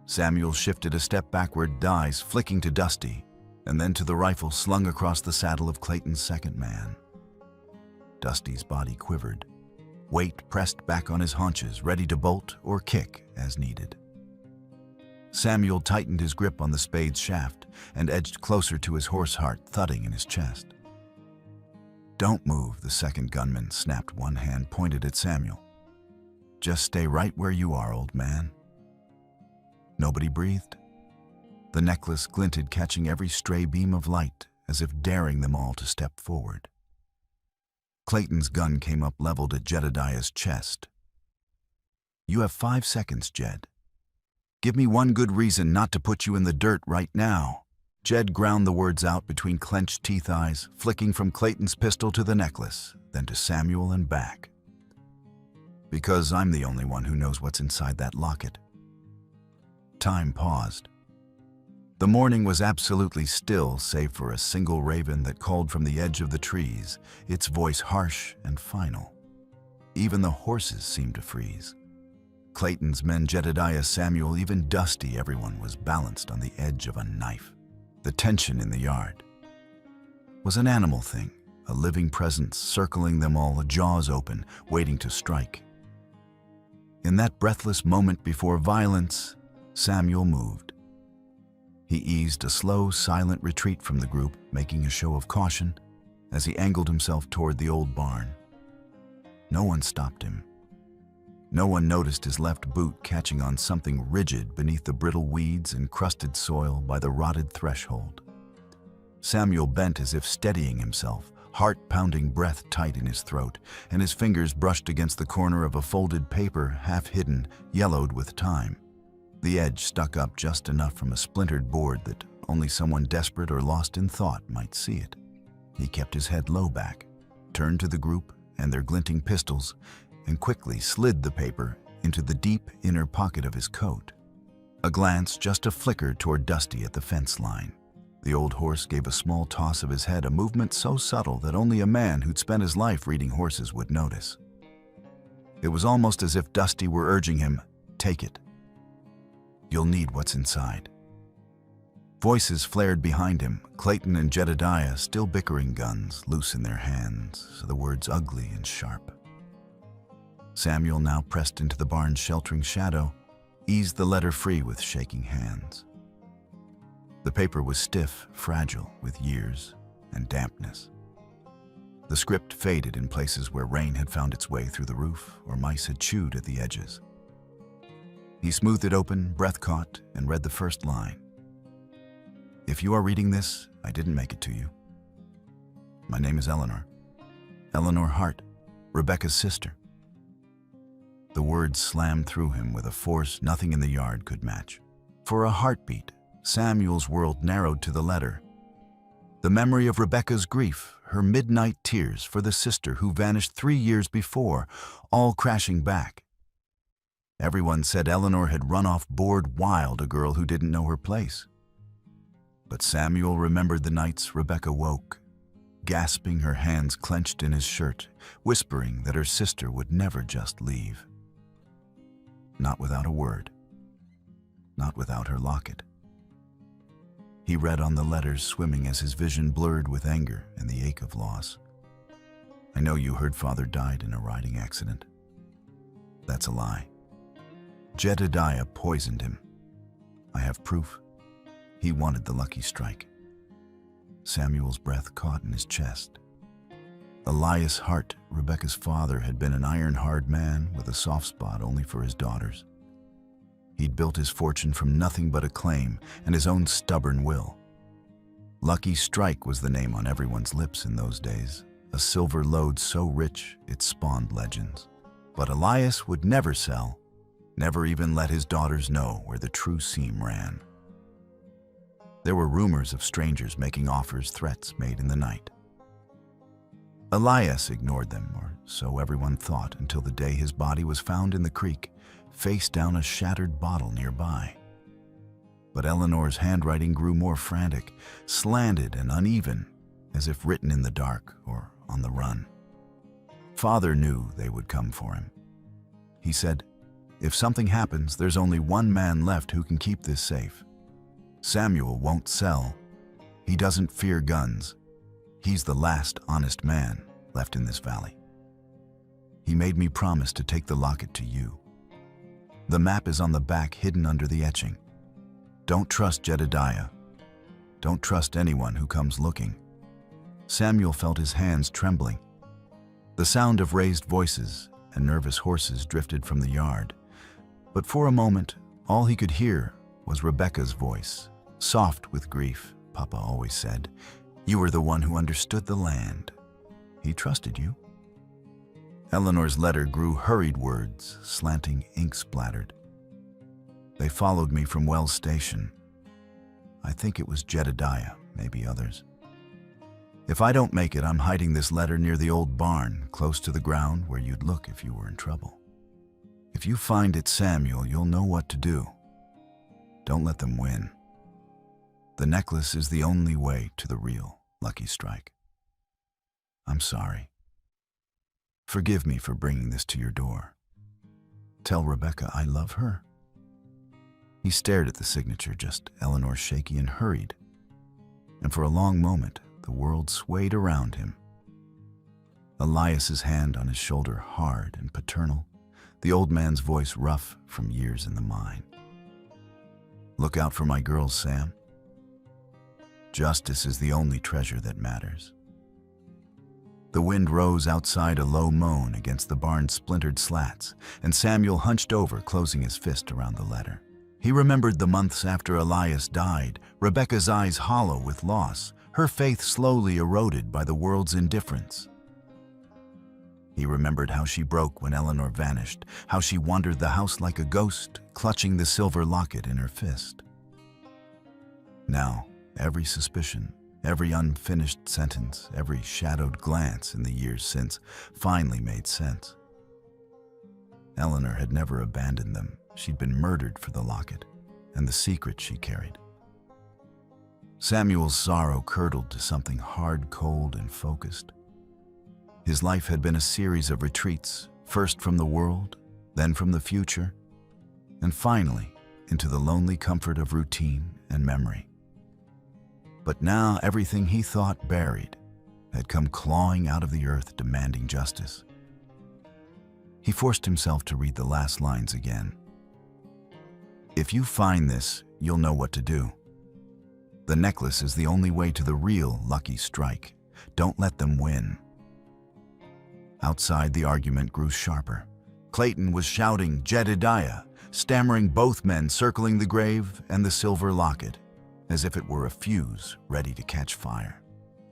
Samuel shifted a step backward, eyes flicking to Dusty, and then to the rifle slung across the saddle of Clayton's second man. Dusty's body quivered, weight pressed back on his haunches, ready to bolt or kick as needed. Samuel tightened his grip on the spade's shaft and edged closer to his horse, heart thudding in his chest. "Don't move," the second gunman snapped, one hand pointed at Samuel. "Just stay right where you are, old man." Nobody breathed. The necklace glinted, catching every stray beam of light, as if daring them all to step forward. Clayton's gun came up, leveled at Jedediah's chest. "You have 5 seconds, Jed. Give me one good reason not to put you in the dirt right now." Jed ground the words out between clenched teeth, eyes flicking from Clayton's pistol to the necklace, then to Samuel and back. "Because I'm the only one who knows what's inside that locket." Time paused. The morning was absolutely still, save for a single raven that called from the edge of the trees, its voice harsh and final. Even the horses seemed to freeze. Clayton's men, Jedediah, Samuel, even Dusty, everyone was balanced on the edge of a knife. The tension in the yard was an animal thing, a living presence circling them all, jaws open, waiting to strike. In that breathless moment before violence, Samuel moved. He eased a slow, silent retreat from the group, making a show of caution as he angled himself toward the old barn. No one stopped him. No one noticed his left boot catching on something rigid beneath the brittle weeds and crusted soil by the rotted threshold. Samuel bent as if steadying himself, heart-pounding breath tight in his throat, and his fingers brushed against the corner of a folded paper, half-hidden, yellowed with time. The edge stuck up just enough from a splintered board that only someone desperate or lost in thought might see it. He kept his head low back, turned to the group and their glinting pistols, and quickly slid the paper into the deep inner pocket of his coat. A glance, just a flicker toward Dusty at the fence line. The old horse gave a small toss of his head, a movement so subtle that only a man who'd spent his life reading horses would notice. It was almost as if Dusty were urging him, "Take it. You'll need what's inside." Voices flared behind him, Clayton and Jedediah still bickering, guns loose in their hands, the words ugly and sharp. Samuel, now pressed into the barn's sheltering shadow, eased the letter free with shaking hands. The paper was stiff, fragile, with years and dampness. The script faded in places where rain had found its way through the roof or mice had chewed at the edges. He smoothed it open, breath caught, and read the first line. "If you are reading this, I didn't make it to you. My name is Eleanor. Eleanor Hart, Rebecca's sister." The words slammed through him with a force nothing in the yard could match. For a heartbeat, Samuel's world narrowed to the letter. The memory of Rebecca's grief, her midnight tears for the sister who vanished 3 years before, all crashing back. Everyone said Eleanor had run off bored wild, a girl who didn't know her place. But Samuel remembered the nights Rebecca woke, gasping, her hands clenched in his shirt, whispering that her sister would never just leave. Not without a word. Not without her locket. He read on the letters, swimming as his vision blurred with anger and the ache of loss. "I know you heard Father died in a riding accident. That's a lie. Jedediah poisoned him. I have proof. He wanted the lucky strike." Samuel's breath caught in his chest. Elias Hart, Rebecca's father, had been an iron-hard man with a soft spot only for his daughters. He'd built his fortune from nothing but a claim and his own stubborn will. Lucky Strike was the name on everyone's lips in those days, a silver lode so rich it spawned legends. But Elias would never sell, never even let his daughters know where the true seam ran. There were rumors of strangers making offers, threats made in the night. Elias ignored them, or so everyone thought, until the day his body was found in the creek, face down a shattered bottle nearby. But Eleanor's handwriting grew more frantic, slanted and uneven, as if written in the dark or on the run. Father knew they would come for him. He said, "If something happens, there's only one man left who can keep this safe. Samuel won't sell. He doesn't fear guns. He's the last honest man left in this valley. He made me promise to take the locket to you. The map is on the back, hidden under the etching. Don't trust Jedediah. Don't trust anyone who comes looking." Samuel felt his hands trembling. The sound of raised voices and nervous horses drifted from the yard. But for a moment, all he could hear was Rebecca's voice, soft with grief. Papa always said, "You were the one who understood the land. He trusted you." Eleanor's letter grew hurried words, slanting, ink-splattered. "They followed me from Wells Station. I think it was Jedediah, maybe others. If I don't make it, I'm hiding this letter near the old barn, close to the ground where you'd look if you were in trouble. If you find it, Samuel, you'll know what to do. Don't let them win. The necklace is the only way to the real Lucky Strike. I'm sorry. Forgive me for bringing this to your door. Tell Rebecca I love her." He stared at the signature, just Eleanor, shaky and hurried. and for a long moment the world swayed around him. Elias's hand on his shoulder hard and paternal, the old man's voice rough from years in the mine. "Look out for my girls, Sam. Justice is the only treasure that matters." The wind rose outside, a low moan against the barn's splintered slats, and Samuel hunched over, closing his fist around the letter. He remembered the months after Elias died, Rebecca's eyes hollow with loss, her faith slowly eroded by the world's indifference. He remembered how she broke when Eleanor vanished, how she wandered the house like a ghost, clutching the silver locket in her fist. Now, every suspicion, every unfinished sentence, every shadowed glance in the years since finally made sense. Eleanor had never abandoned them. She'd been murdered for the locket and the secret she carried. Samuel's sorrow curdled to something hard, cold, and focused. His life had been a series of retreats, first from the world, then from the future, and finally into the lonely comfort of routine and memory. But now everything he thought buried had come clawing out of the earth, demanding justice. He forced himself to read the last lines again. "If you find this, you'll know what to do. The necklace is the only way to the real lucky strike. Don't let them win." Outside, the argument grew sharper. Clayton was shouting, "Jedediah," stammering, both men circling the grave and the silver locket, as if it were a fuse ready to catch fire.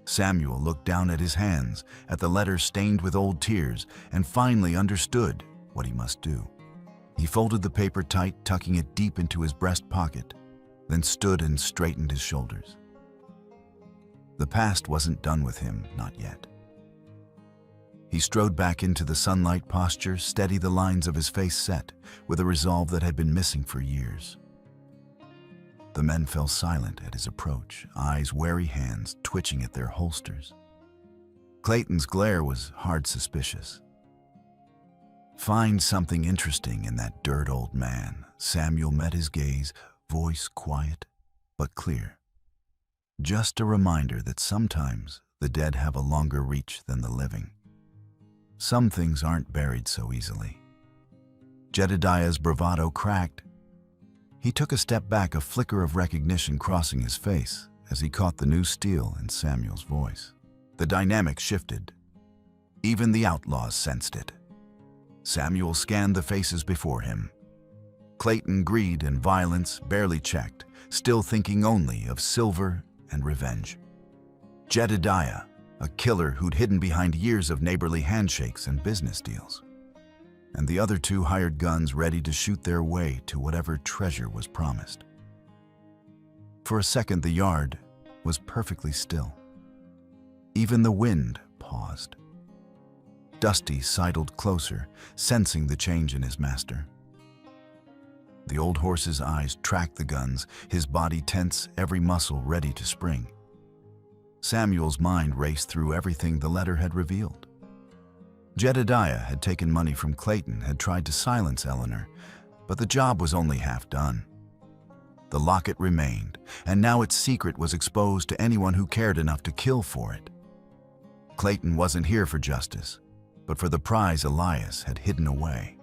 Samuel looked down at his hands, at the letter stained with old tears, and finally understood what he must do. He folded the paper tight, tucking it deep into his breast pocket, then stood and straightened his shoulders. The past wasn't done with him, not yet. He strode back into the sunlight posture, steady, the lines of his face set, with a resolve that had been missing for years. The men fell silent at his approach, eyes wary, hands twitching at their holsters. Clayton's glare was hard suspicious. "Find something interesting in that dirt old man." Samuel met his gaze, voice quiet but clear. "Just a reminder that sometimes the dead have a longer reach than the living. Some things aren't buried so easily." Jedediah's bravado cracked. He took a step back, a flicker of recognition crossing his face as he caught the new steel in Samuel's voice. The dynamic shifted. Even the outlaws sensed it. Samuel scanned the faces before him. Clayton, greed and violence barely checked, still thinking only of silver and revenge. Jedediah, a killer who'd hidden behind years of neighborly handshakes and business deals. And the other two hired guns ready to shoot their way to whatever treasure was promised. For a second, the yard was perfectly still. Even the wind paused. Dusty sidled closer, sensing the change in his master. The old horse's eyes tracked the guns, his body tense, every muscle ready to spring. Samuel's mind raced through everything the letter had revealed. Jedediah had taken money from Clayton, had tried to silence Eleanor, but the job was only half done. The locket remained, and now its secret was exposed to anyone who cared enough to kill for it. Clayton wasn't here for justice, but for the prize Elias had hidden away.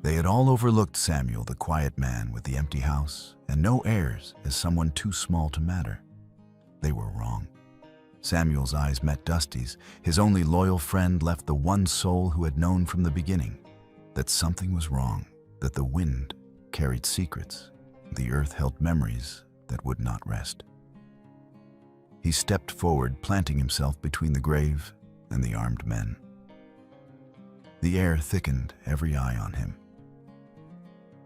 They had all overlooked Samuel, the quiet man with the empty house and no heirs, as someone too small to matter. They were wrong. Samuel's eyes met Dusty's, his only loyal friend, left the one soul who had known from the beginning that something was wrong, that the wind carried secrets, the earth held memories that would not rest. He stepped forward, planting himself between the grave and the armed men. The air thickened, every eye on him.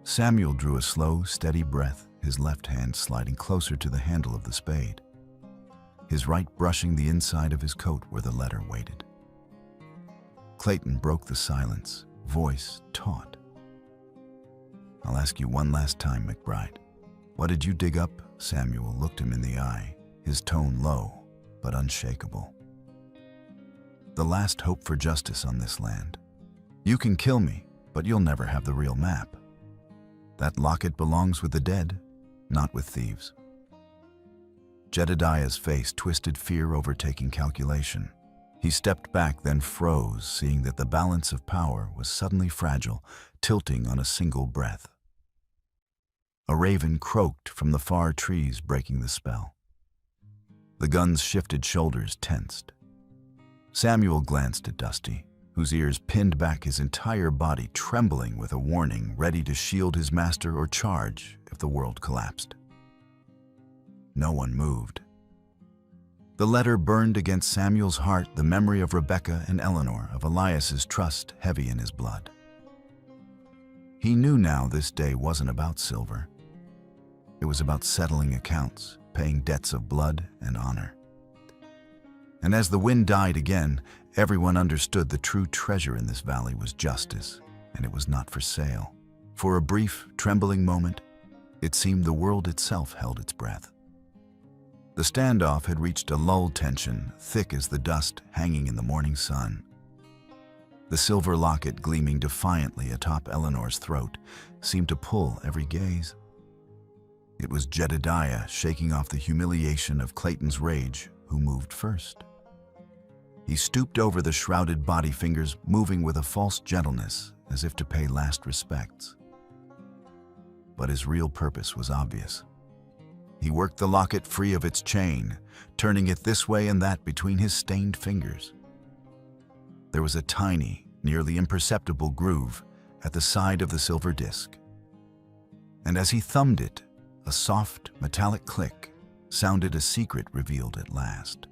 Samuel drew a slow, steady breath, his left hand sliding closer to the handle of the spade, his right brushing the inside of his coat where the letter waited. Clayton broke the silence, voice taut. "I'll ask you one last time, McBride. What did you dig up?" Samuel looked him in the eye, his tone low but unshakable. "The last hope for justice on this land. You can kill me, but you'll never have the real map. That locket belongs with the dead, not with thieves." Jedediah's face twisted, fear overtaking calculation. He stepped back, then froze, seeing that the balance of power was suddenly fragile, tilting on a single breath. A raven croaked from the far trees, breaking the spell. The gun's shifted shoulders tensed. Samuel glanced at Dusty, whose ears pinned back, his entire body trembling with a warning, ready to shield his master or charge if the world collapsed. No one moved. The letter burned against Samuel's heart, the memory of Rebecca and Eleanor, of Elias's trust heavy in his blood. He knew now this day wasn't about silver. It was about settling accounts, paying debts of blood and honor. And as the wind died again, everyone understood the true treasure in this valley was justice, and it was not for sale. For a brief, trembling moment, it seemed the world itself held its breath. The standoff had reached a lull, tension thick as the dust hanging in the morning sun. The silver locket gleaming defiantly atop Eleanor's throat seemed to pull every gaze. It was Jedediah, shaking off the humiliation of Clayton's rage, who moved first. He stooped over the shrouded body, fingers moving with a false gentleness, as if to pay last respects. But his real purpose was obvious. He worked the locket free of its chain, turning it this way and that between his stained fingers. There was a tiny, nearly imperceptible groove at the side of the silver disc. And as he thumbed it, a soft, metallic click sounded, a secret revealed at last.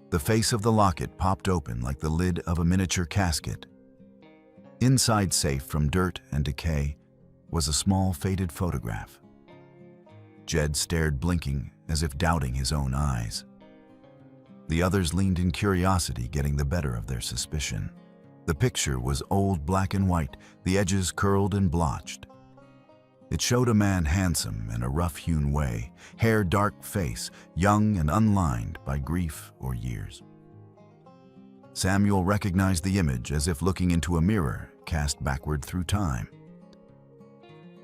The face of the locket popped open like the lid of a miniature casket. Inside, safe from dirt and decay, was a small, faded photograph. Jed stared, blinking as if doubting his own eyes. The others leaned in curiosity, getting the better of their suspicion. The picture was old, black and white, the edges curled and blotched. It showed a man handsome in a rough-hewn way, hair dark, face young and unlined by grief or years. Samuel recognized the image as if looking into a mirror cast backward through time.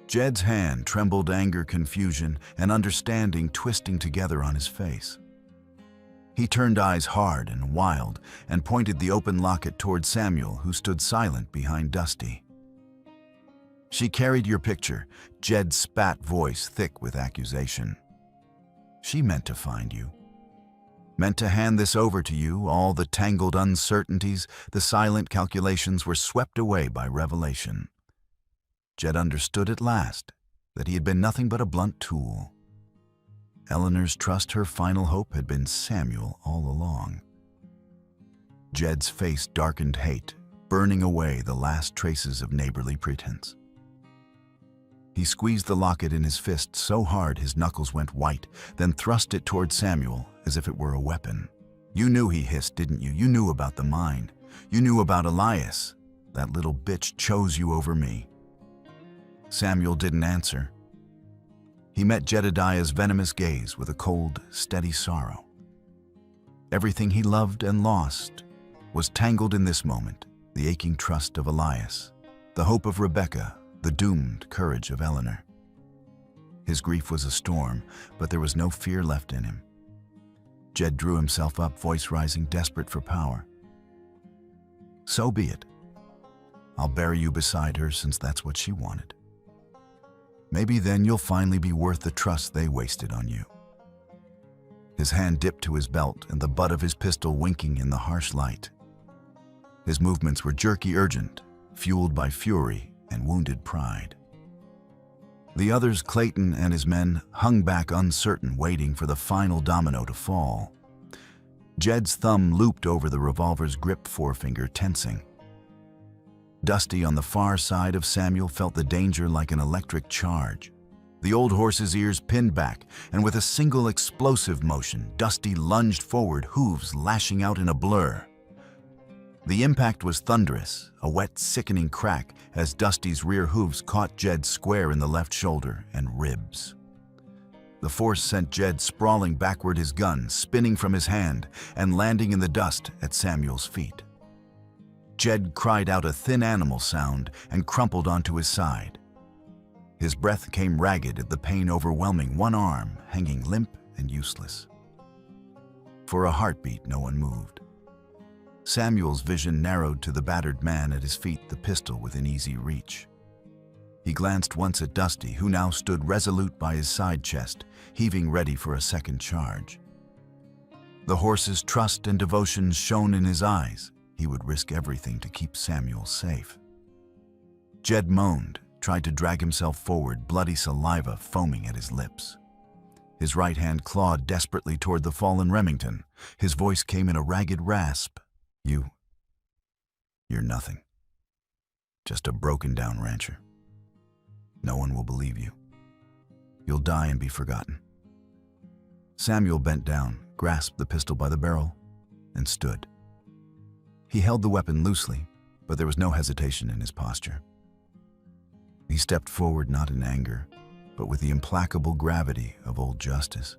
Jed's hand trembled, anger, confusion, and understanding twisting together on his face. He turned, eyes hard and wild, and pointed the open locket toward Samuel, who stood silent behind Dusty. "She carried your picture," Jed spat, voice thick with accusation. "She meant to find you. Meant to hand this over to you. All the tangled uncertainties, the silent calculations were swept away by revelation." Jed understood at last that he had been nothing but a blunt tool. Eleanor's trust, her final hope, had been Samuel all along. Jed's face darkened, hate burning away the last traces of neighborly pretense. He squeezed the locket in his fist so hard his knuckles went white, then thrust it toward Samuel as if it were a weapon. "You knew," he hissed, "didn't you? You knew about the mine. You knew about Elias. That little bitch chose you over me." Samuel didn't answer. He met Jedediah's venomous gaze with a cold, steady sorrow. Everything he loved and lost was tangled in this moment: the aching trust of Elias, the hope of Rebecca, the doomed courage of Eleanor. His grief was a storm, but there was no fear left in him. Jed drew himself up, voice rising, desperate for power. "So be it. I'll bury you beside her, since that's what she wanted. Maybe then you'll finally be worth the trust they wasted on you." His hand dipped to his belt, and the butt of his pistol winking in the harsh light. His movements were jerky, urgent, fueled by fury and wounded pride. The others, Clayton and his men, hung back uncertain, waiting for the final domino to fall. Jed's thumb looped over the revolver's gripped forefinger, tensing. Dusty, on the far side of Samuel, felt the danger like an electric charge. The old horse's ears pinned back, and with a single explosive motion, Dusty lunged forward, hooves lashing out in a blur. The impact was thunderous, a wet, sickening crack as Dusty's rear hooves caught Jed square in the left shoulder and ribs. The force sent Jed sprawling backward, his gun spinning from his hand and landing in the dust at Samuel's feet. Jed cried out a thin animal sound and crumpled onto his side. His breath came ragged at the pain overwhelming, one arm hanging limp and useless. For a heartbeat, no one moved. Samuel's vision narrowed to the battered man at his feet, the pistol within easy reach. He glanced once at Dusty, who now stood resolute by his side chest, heaving ready for a second charge. The horse's trust and devotion shone in his eyes. He would risk everything to keep Samuel safe. Jed moaned, tried to drag himself forward, bloody saliva foaming at his lips. His right hand clawed desperately toward the fallen Remington. His voice came in a ragged rasp. You're nothing. Just a broken-down rancher. No one will believe you. You'll die and be forgotten. Samuel bent down, grasped the pistol by the barrel, and stood. He held the weapon loosely, but there was no hesitation in his posture. He stepped forward not in anger, but with the implacable gravity of old justice.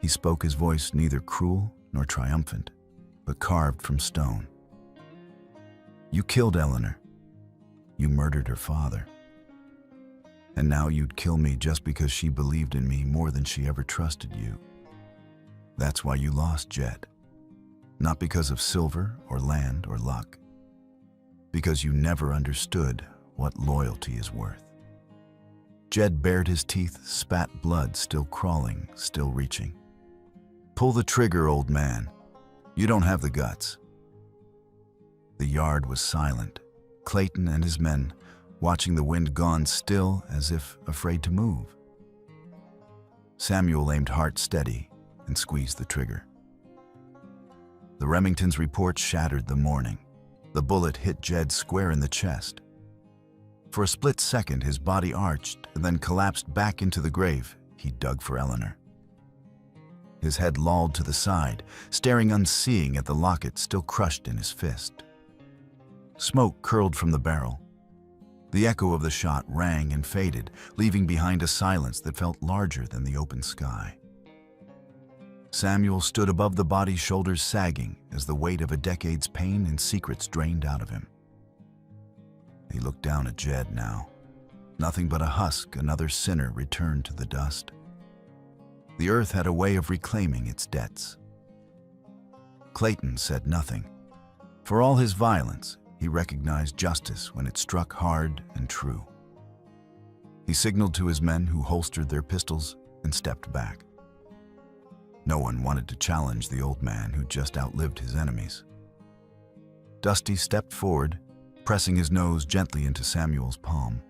He spoke, his voice neither cruel nor triumphant, but carved from stone. You killed Eleanor. You murdered her father. And now you'd kill me just because she believed in me more than she ever trusted you. That's why you lost, Jed. Not because of silver or land or luck. Because you never understood what loyalty is worth. Jed bared his teeth, spat blood, still crawling, still reaching. Pull the trigger, old man. You don't have the guts. The yard was silent. Clayton and his men, watching the wind gone still as if afraid to move. Samuel aimed heart steady and squeezed the trigger. The Remington's report shattered the morning. The bullet hit Jed square in the chest. For a split second, his body arched and then collapsed back into the grave he dug for Eleanor. His head lolled to the side, staring unseeing at the locket still crushed in his fist. Smoke curled from the barrel. The echo of the shot rang and faded, leaving behind a silence that felt larger than the open sky. Samuel stood above the body's shoulders, sagging as the weight of a decade's pain and secrets drained out of him. He looked down at Jed now. Nothing but a husk, another sinner returned to the dust. The earth had a way of reclaiming its debts. Clayton said nothing. For all his violence, he recognized justice when it struck hard and true. He signaled to his men, who holstered their pistols and stepped back. No one wanted to challenge the old man who just outlived his enemies. Dusty stepped forward, pressing his nose gently into Samuel's palm.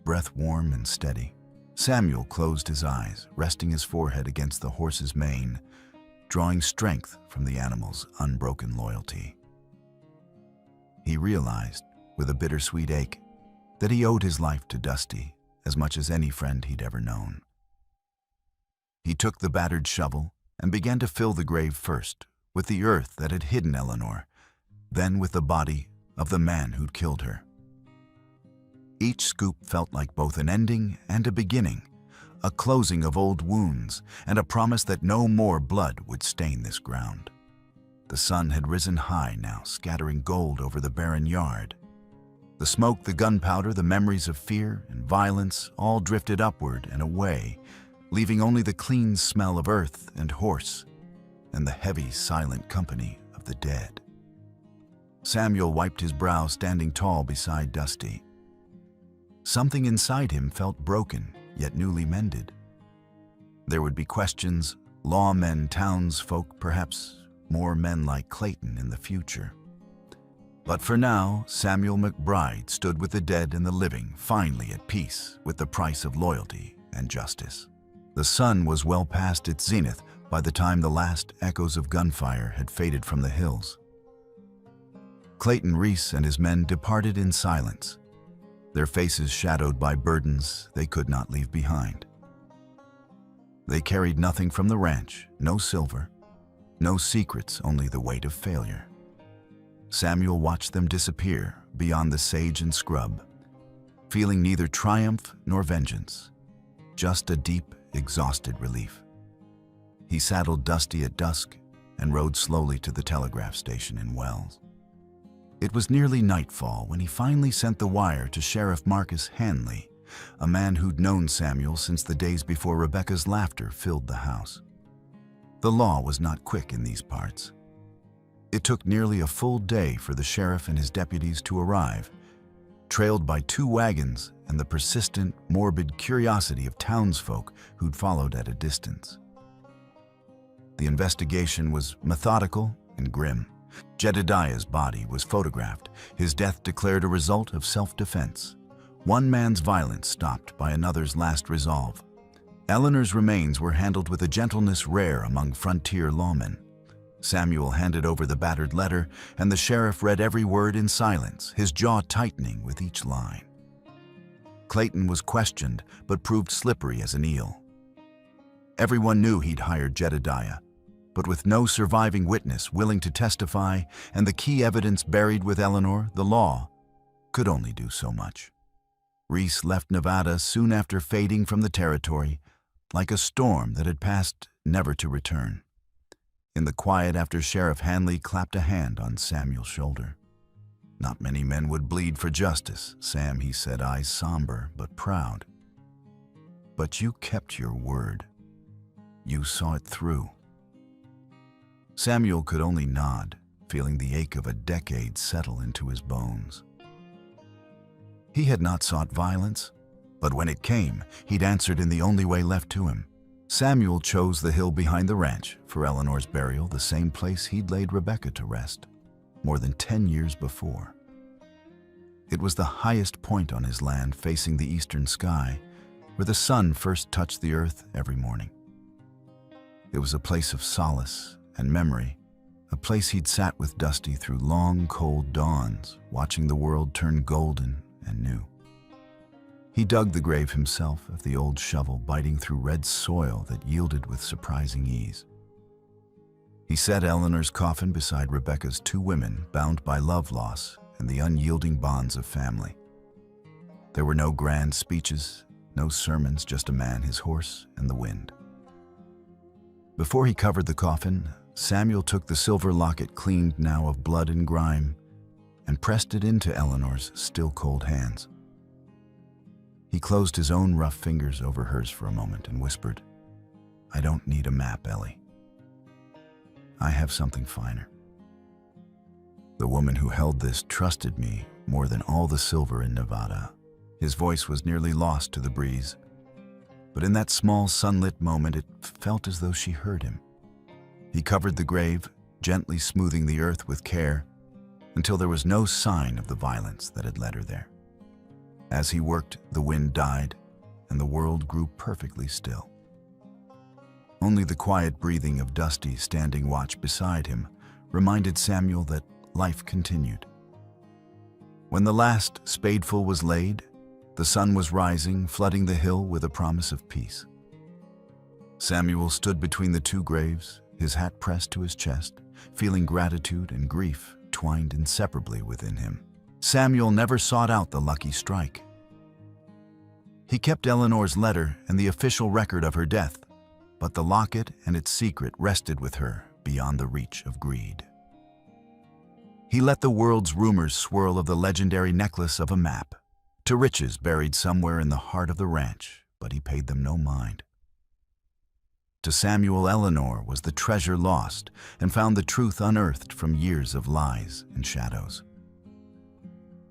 Breath warm and steady, Samuel closed his eyes, resting his forehead against the horse's mane, drawing strength from the animal's unbroken loyalty. He realized, with a bittersweet ache, that he owed his life to Dusty as much as any friend he'd ever known. He took the battered shovel and began to fill the grave first with the earth that had hidden Eleanor, then with the body of the man who'd killed her. Each scoop felt like both an ending and a beginning, a closing of old wounds and a promise that no more blood would stain this ground. The sun had risen high now, scattering gold over the barren yard. The smoke, the gunpowder, the memories of fear and violence all drifted upward and away, leaving only the clean smell of earth and horse and the heavy, silent company of the dead. Samuel wiped his brow, standing tall beside Dusty. Something inside him felt broken, yet newly mended. There would be questions, lawmen, townsfolk, perhaps more men like Clayton in the future. But for now, Samuel McBride stood with the dead and the living, finally at peace with the price of loyalty and justice. The sun was well past its zenith by the time the last echoes of gunfire had faded from the hills. Clayton Reese and his men departed in silence, their faces shadowed by burdens they could not leave behind. They carried nothing from the ranch, no silver, no secrets, only the weight of failure. Samuel watched them disappear beyond the sage and scrub, feeling neither triumph nor vengeance, just a deep, exhausted relief. He saddled Dusty at dusk and rode slowly to the telegraph station in Wells. It was nearly nightfall when he finally sent the wire to Sheriff Marcus Hanley, a man who'd known Samuel since the days before Rebecca's laughter filled the house. The law was not quick in these parts. It took nearly a full day for the sheriff and his deputies to arrive, trailed by 2 wagons and the persistent, morbid curiosity of townsfolk who'd followed at a distance. The investigation was methodical and grim. Jedediah's body was photographed, his death declared a result of self-defense. One man's violence stopped by another's last resolve. Eleanor's remains were handled with a gentleness rare among frontier lawmen. Samuel handed over the battered letter, and the sheriff read every word in silence, his jaw tightening with each line. Clayton was questioned, but proved slippery as an eel. Everyone knew he'd hired Jedediah, but with no surviving witness willing to testify and the key evidence buried with Eleanor, the law could only do so much. Reese left Nevada soon after fading from the territory, like a storm that had passed never to return. In the quiet after Sheriff Hanley clapped a hand on Samuel's shoulder. "Not many men would bleed for justice, Sam," he said, eyes somber but proud. "But you kept your word. You saw it through." Samuel could only nod, feeling the ache of a decade settle into his bones. He had not sought violence, but when it came, he'd answered in the only way left to him. Samuel chose the hill behind the ranch for Eleanor's burial, the same place he'd laid Rebecca to rest, more than 10 years before. It was the highest point on his land facing the eastern sky, where the sun first touched the earth every morning. It was a place of solace and memory, a place he'd sat with Dusty through long, cold dawns, watching the world turn golden and new. He dug the grave himself with the old shovel biting through red soil that yielded with surprising ease. He set Eleanor's coffin beside Rebecca's 2 women bound by love loss and the unyielding bonds of family. There were no grand speeches, no sermons, just a man, his horse, and the wind. Before he covered the coffin, Samuel took the silver locket, cleaned now of blood and grime, and pressed it into Eleanor's still cold hands. He closed his own rough fingers over hers for a moment and whispered, "I don't need a map, Ellie. I have something finer." The woman who held this trusted me more than all the silver in Nevada. His voice was nearly lost to the breeze, but in that small sunlit moment it felt as though she heard him. He covered the grave, gently smoothing the earth with care, until there was no sign of the violence that had led her there. As he worked, the wind died, and the world grew perfectly still. Only the quiet breathing of Dusty standing watch beside him reminded Samuel that life continued. When the last spadeful was laid, the sun was rising, flooding the hill with a promise of peace. Samuel stood between the 2 graves, his hat pressed to his chest, feeling gratitude and grief twined inseparably within him. Samuel never sought out the lucky strike. He kept Eleanor's letter and the official record of her death, but the locket and its secret rested with her beyond the reach of greed. He let the world's rumors swirl of the legendary necklace of a map, to riches buried somewhere in the heart of the ranch, but he paid them no mind. To Samuel, Eleanor was the treasure lost and found the truth unearthed from years of lies and shadows.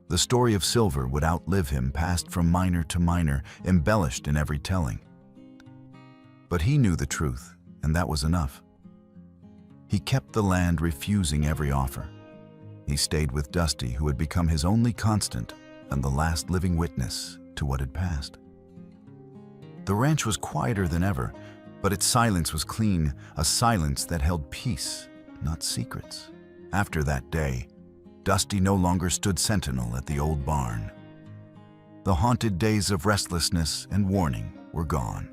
The story of silver would outlive him, passed from miner to miner, embellished in every telling. But he knew the truth, and that was enough. He kept the land, refusing every offer. He stayed with Dusty, who had become his only constant and the last living witness to what had passed. The ranch was quieter than ever, but its silence was clean, a silence that held peace, not secrets. After that day, Dusty no longer stood sentinel at the old barn. The haunted days of restlessness and warning were gone.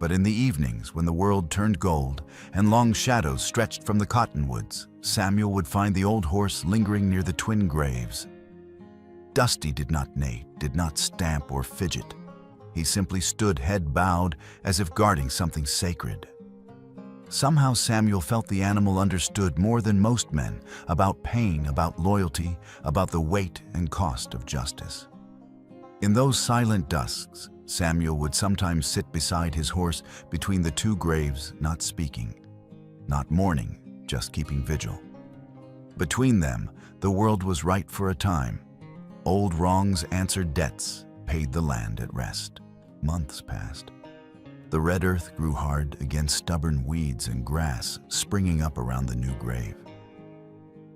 But in the evenings, when the world turned gold and long shadows stretched from the cottonwoods, Samuel would find the old horse lingering near the twin graves. Dusty did not neigh, did not stamp or fidget. He simply stood, head bowed, as if guarding something sacred. Somehow Samuel felt the animal understood more than most men about pain, about loyalty, about the weight and cost of justice. In those silent dusks, Samuel would sometimes sit beside his horse between the two graves, not speaking, not mourning, just keeping vigil. Between them, the world was right for a time. Old wrongs answered debts, paid the land at rest. Months passed. The red earth grew hard against stubborn weeds and grass springing up around the new grave.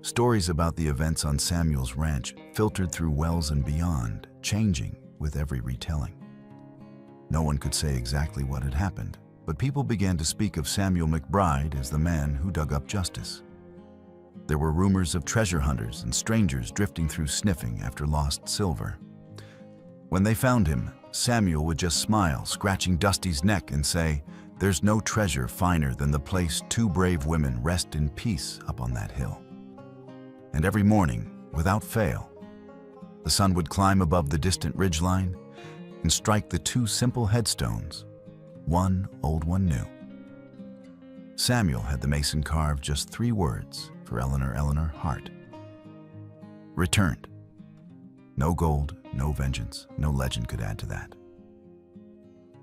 Stories about the events on Samuel's ranch filtered through wells and beyond, changing with every retelling. No one could say exactly what had happened, but people began to speak of Samuel McBride as the man who dug up justice. There were rumors of treasure hunters and strangers drifting through sniffing after lost silver. When they found him, Samuel would just smile, scratching Dusty's neck and say, "There's no treasure finer than the place two brave women rest in peace up on that hill." And every morning, without fail, the sun would climb above the distant ridgeline and strike the two simple headstones, one old, one new. Samuel had the mason carve just 3 words for Eleanor Hart. Returned. No gold, no vengeance, no legend could add to that.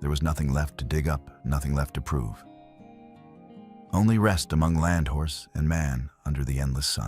There was nothing left to dig up, nothing left to prove. Only rest among land horse and man under the endless sun.